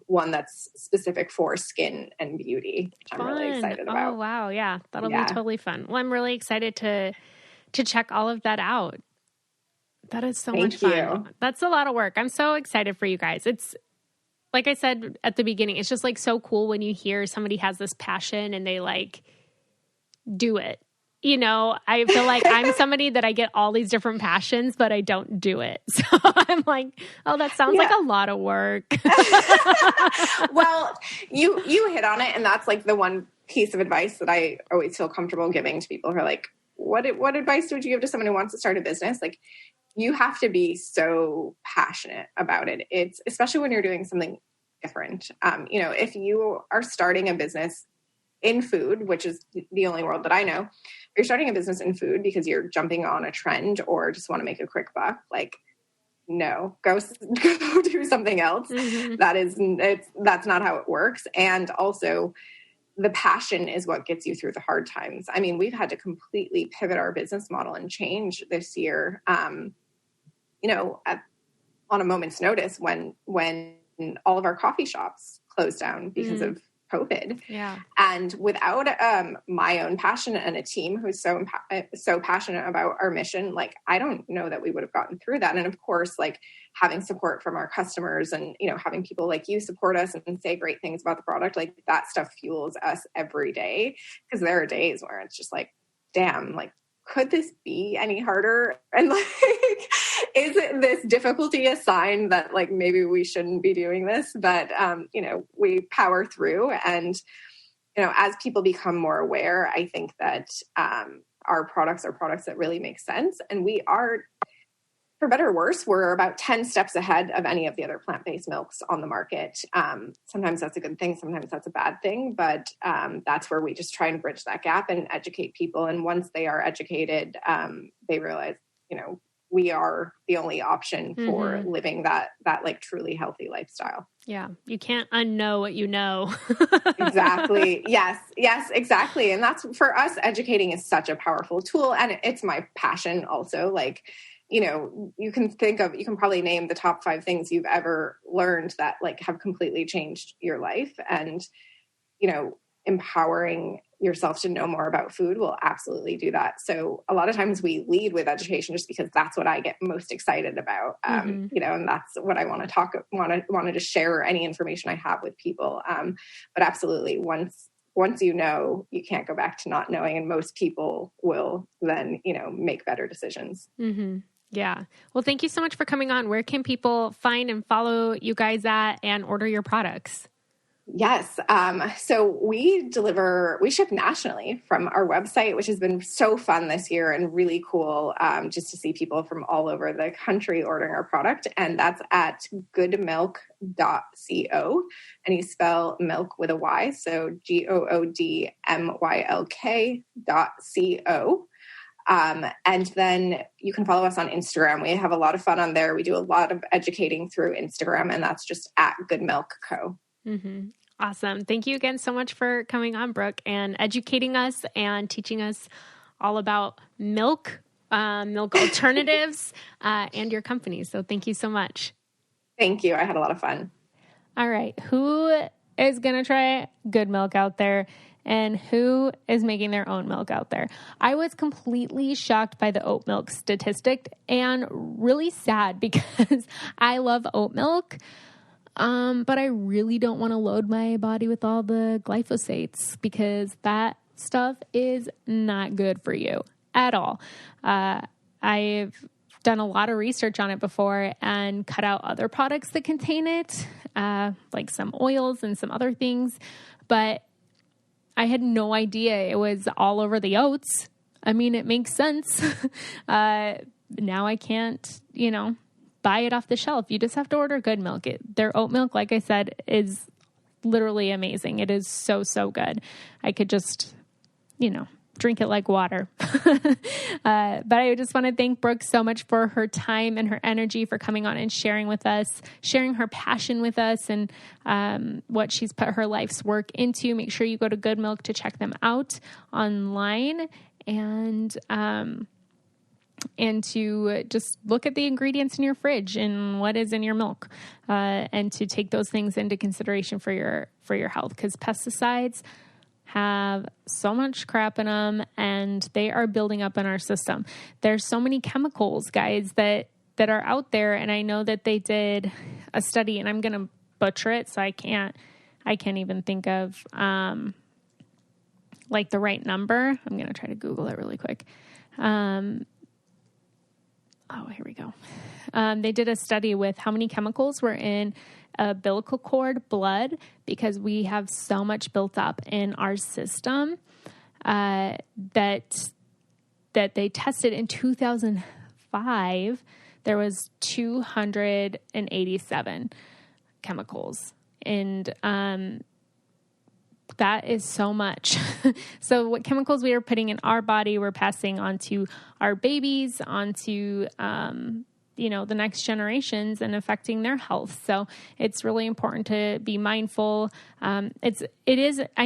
one that's specific for skin and beauty, which I'm really excited about. Oh, wow. Yeah. That'll be totally fun. Well, I'm really excited to check all of that out. That is so much fun. That's a lot of work. I'm so excited for you guys. It's like I said at the beginning, it's just like so cool when you hear somebody has this passion and they like do it. I feel like I'm somebody that I get all these different passions, but I don't do it. So I'm like, oh, that sounds like a lot of work. Well, you hit on it. And that's like the one piece of advice that I always feel comfortable giving to people who are like, what advice would you give to someone who wants to start a business? Like, you have to be so passionate about it. It's especially when you're doing something different. If you are starting a business in food, which is the only world that I know, if you're starting a business in food because you're jumping on a trend or just want to make a quick buck, like, no, go do something else. Mm-hmm. That's not how it works. And also, the passion is what gets you through the hard times. I mean, we've had to completely pivot our business model and change this year, on a moment's notice when all of our coffee shops closed down because of COVID. Yeah. And without my own passion and a team who's so passionate about our mission, like, I don't know that we would have gotten through that. And of course, like, having support from our customers and, having people like you support us and say great things about the product, like, that stuff fuels us every day. Because there are days where it's just like, damn, like, could this be any harder? And like, is this difficulty a sign that like maybe we shouldn't be doing this? But, we power through. And, as people become more aware, I think that our products are products that really make sense. And we are, for better or worse, we're about 10 steps ahead of any of the other plant-based milks on the market. Sometimes that's a good thing. Sometimes that's a bad thing. But that's where we just try and bridge that gap and educate people. And once they are educated, they realize, we are the only option for living that like truly healthy lifestyle. Yeah. You can't unknow what you know. Exactly. Yes, exactly. And that's, for us, educating is such a powerful tool. And it's my passion also. Like, you can probably name the top 5 things you've ever learned that like have completely changed your life. And, empowering yourself to know more about food, we'll absolutely do that. So a lot of times we lead with education just because that's what I get most excited about, you know, and that's what I want to just share any information I have with people. But absolutely, once you know, you can't go back to not knowing, and most people will then, you know, make better decisions. Mm-hmm. Yeah. Well, thank you so much for coming on. Where can people find and follow you guys at and order your products? Yes. So we ship nationally from our website, which has been so fun this year and really cool, just to see people from all over the country ordering our product. And that's at goodmylk.co, and you spell milk with a Y. So GOODMYLK.co. And then you can follow us on Instagram. We have a lot of fun on there. We do a lot of educating through Instagram, and that's just at goodmylk.co. Mm-hmm. Awesome. Thank you again so much for coming on, Brooke, and educating us and teaching us all about milk alternatives, and your company. So thank you so much. Thank you. I had a lot of fun. All right. Who is going to try Good Mylk out there, and who is making their own milk out there? I was completely shocked by the oat milk statistic and really sad because I love oat milk. But I really don't want to load my body with all the glyphosates because that stuff is not good for you at all. I've done a lot of research on it before and cut out other products that contain it, like some oils and some other things, but I had no idea it was all over the oats. I mean, it makes sense. Now I can't, buy it off the shelf. You just have to order Good Mylk. Their oat milk, like I said, is literally amazing. It is so, so good. I could just, drink it like water. But I just want to thank Brooke so much for her time and her energy, for coming on and sharing with us, sharing her passion with us, and what she's put her life's work into. Make sure you go to Good Mylk to check them out online, and to just look at the ingredients in your fridge and what is in your milk, and to take those things into consideration for your health, because pesticides have so much crap in them and they are building up in our system. There's so many chemicals, guys, that are out there. And I know that they did a study, and I'm going to butcher it, so I can't even think of the right number. I'm going to try to Google it really quick. Here we go. They did a study with how many chemicals were in umbilical cord blood, because we have so much built up in our system, that they tested in 2005. There was 287 chemicals, and that is so much. So what chemicals we are putting in our body, we're passing on to our babies, onto, the next generations, and affecting their health. So it's really important to be mindful. I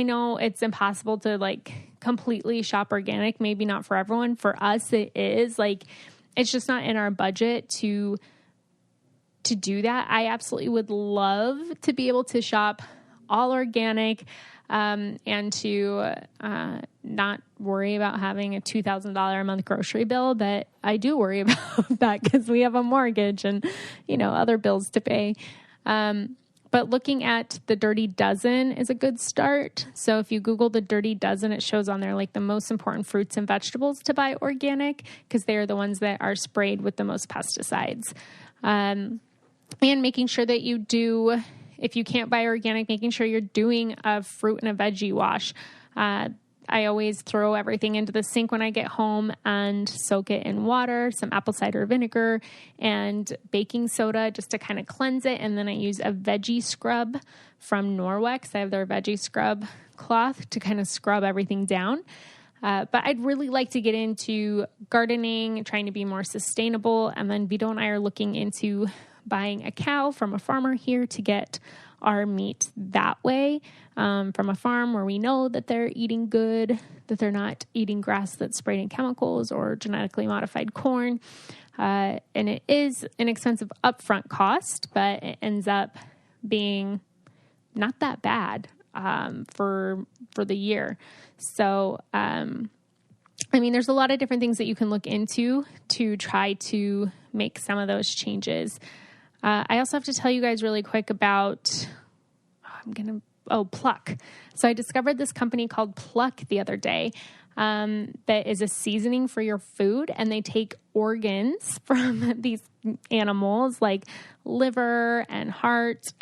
know it's impossible to completely shop organic. Maybe not for everyone. For us, it is it's just not in our budget to do that. I absolutely would love to be able to shop all organic, and to not worry about having a $2,000 a month grocery bill. But I do worry about that because we have a mortgage and, other bills to pay. But looking at the Dirty Dozen is a good start. So if you Google the Dirty Dozen, it shows on there the most important fruits and vegetables to buy organic, because they are the ones that are sprayed with the most pesticides. And making sure that you do, if you can't buy organic, making sure you're doing a fruit and a veggie wash. I always throw everything into the sink when I get home and soak it in water, some apple cider vinegar, and baking soda just to kind of cleanse it. And then I use a veggie scrub from Norwex. I have their veggie scrub cloth to kind of scrub everything down. But I'd really like to get into gardening, trying to be more sustainable. And then Vito and I are looking into buying a cow from a farmer here to get our meat that way, from a farm where we know that they're eating good, that they're not eating grass that's sprayed in chemicals or genetically modified corn. And it is an expensive upfront cost, but it ends up being not that bad. for the year. So, I mean, there's a lot of different things that you can look into to try to make some of those changes. I also have to tell you guys really quick about, Pluck. So I discovered this company called Pluck the other day that is a seasoning for your food, and they take organs from these animals like liver and heart,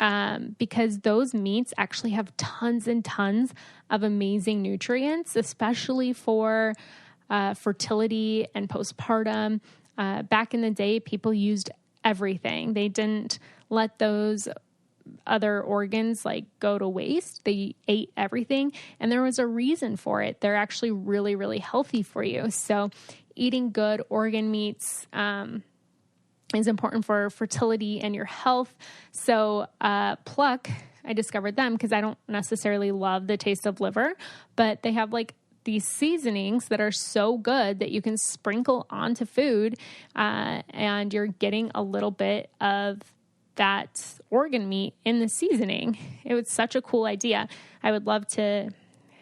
because those meats actually have tons and tons of amazing nutrients, especially for fertility and postpartum. Back in the day, people used everything. They didn't let those other organs like go to waste. They ate everything, and there was a reason for it. They're actually really, really healthy for you. So eating good organ meats is important for fertility and your health. So Pluck, I discovered them because I don't necessarily love the taste of liver, but they have like these seasonings that are so good that you can sprinkle onto food, and you're getting a little bit of that organ meat in the seasoning. It was such a cool idea. I would love to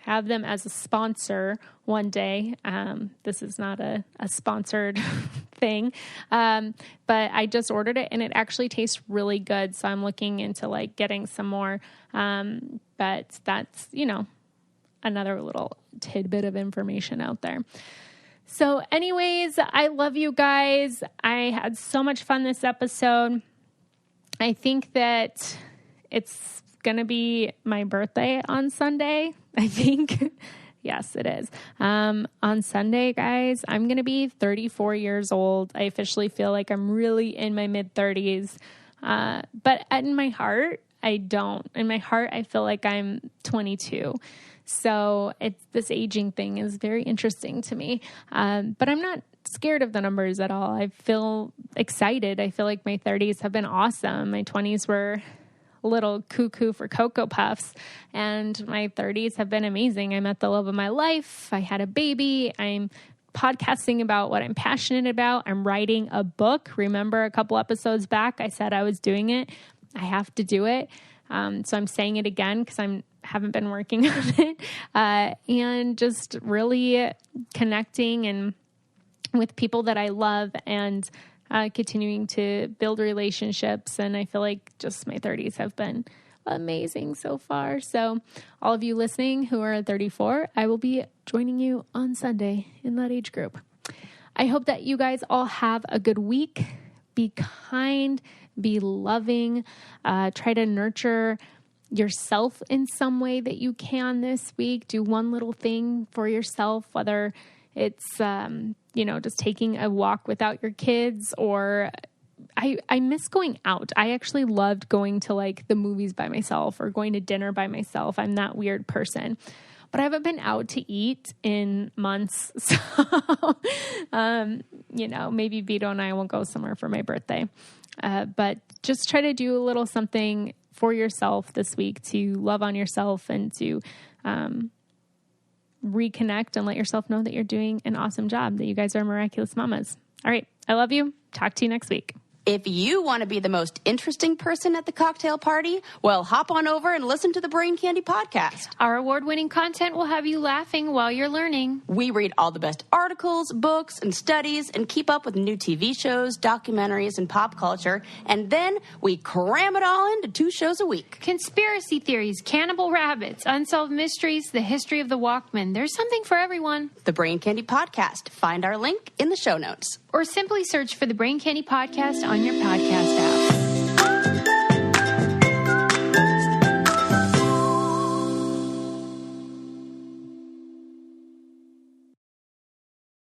have them as a sponsor one day. This is not a sponsored thing, but I just ordered it and it actually tastes really good. So I'm looking into like getting some more, but that's, another little tidbit of information out there. So anyways, I love you guys. I had so much fun this episode. I think that it's going to be my birthday on Sunday. I think. Yes, it is. On Sunday, guys, I'm going to be 34 years old. I officially feel like I'm really in my mid-30s. But in my heart, I don't. In my heart, I feel like I'm 22. So this aging thing is very interesting to me. But I'm not scared of the numbers at all. I feel excited. I feel like my 30s have been awesome. My 20s were a little cuckoo for Cocoa Puffs, and my 30s have been amazing. I met the love of my life. I had a baby. I'm podcasting about what I'm passionate about. I'm writing a book. Remember a couple episodes back, I said I was doing it. I have to do it. So I'm saying it again because I haven't been working on it, and just really connecting and with people that I love and continuing to build relationships. And I feel like just my 30s have been amazing so far. So all of you listening who are 34, I will be joining you on Sunday in that age group. I hope that you guys all have a good week. Be kind, be loving, try to nurture yourself in some way that you can this week. Do one little thing for yourself, whether it's, just taking a walk without your kids, or I miss going out. I actually loved going to like the movies by myself or going to dinner by myself. I'm that weird person, but I haven't been out to eat in months. So, maybe Vito and I will go somewhere for my birthday. But just try to do a little something for yourself this week to love on yourself and to, reconnect and let yourself know that you're doing an awesome job, that you guys are miraculous mamas. All right. I love you. Talk to you next week. If you want to be the most interesting person at the cocktail party, well, hop on over and listen to the Brain Candy podcast. Our award-winning content will have you laughing while you're learning. We read all the best articles, books, and studies and keep up with new TV shows, documentaries, and pop culture. And then we cram it all into 2 shows a week. Conspiracy theories, cannibal rabbits, unsolved mysteries, the history of the Walkman. There's something for everyone. The Brain Candy podcast. Find our link in the show notes. Or simply search for the Brain Candy podcast on your podcast app.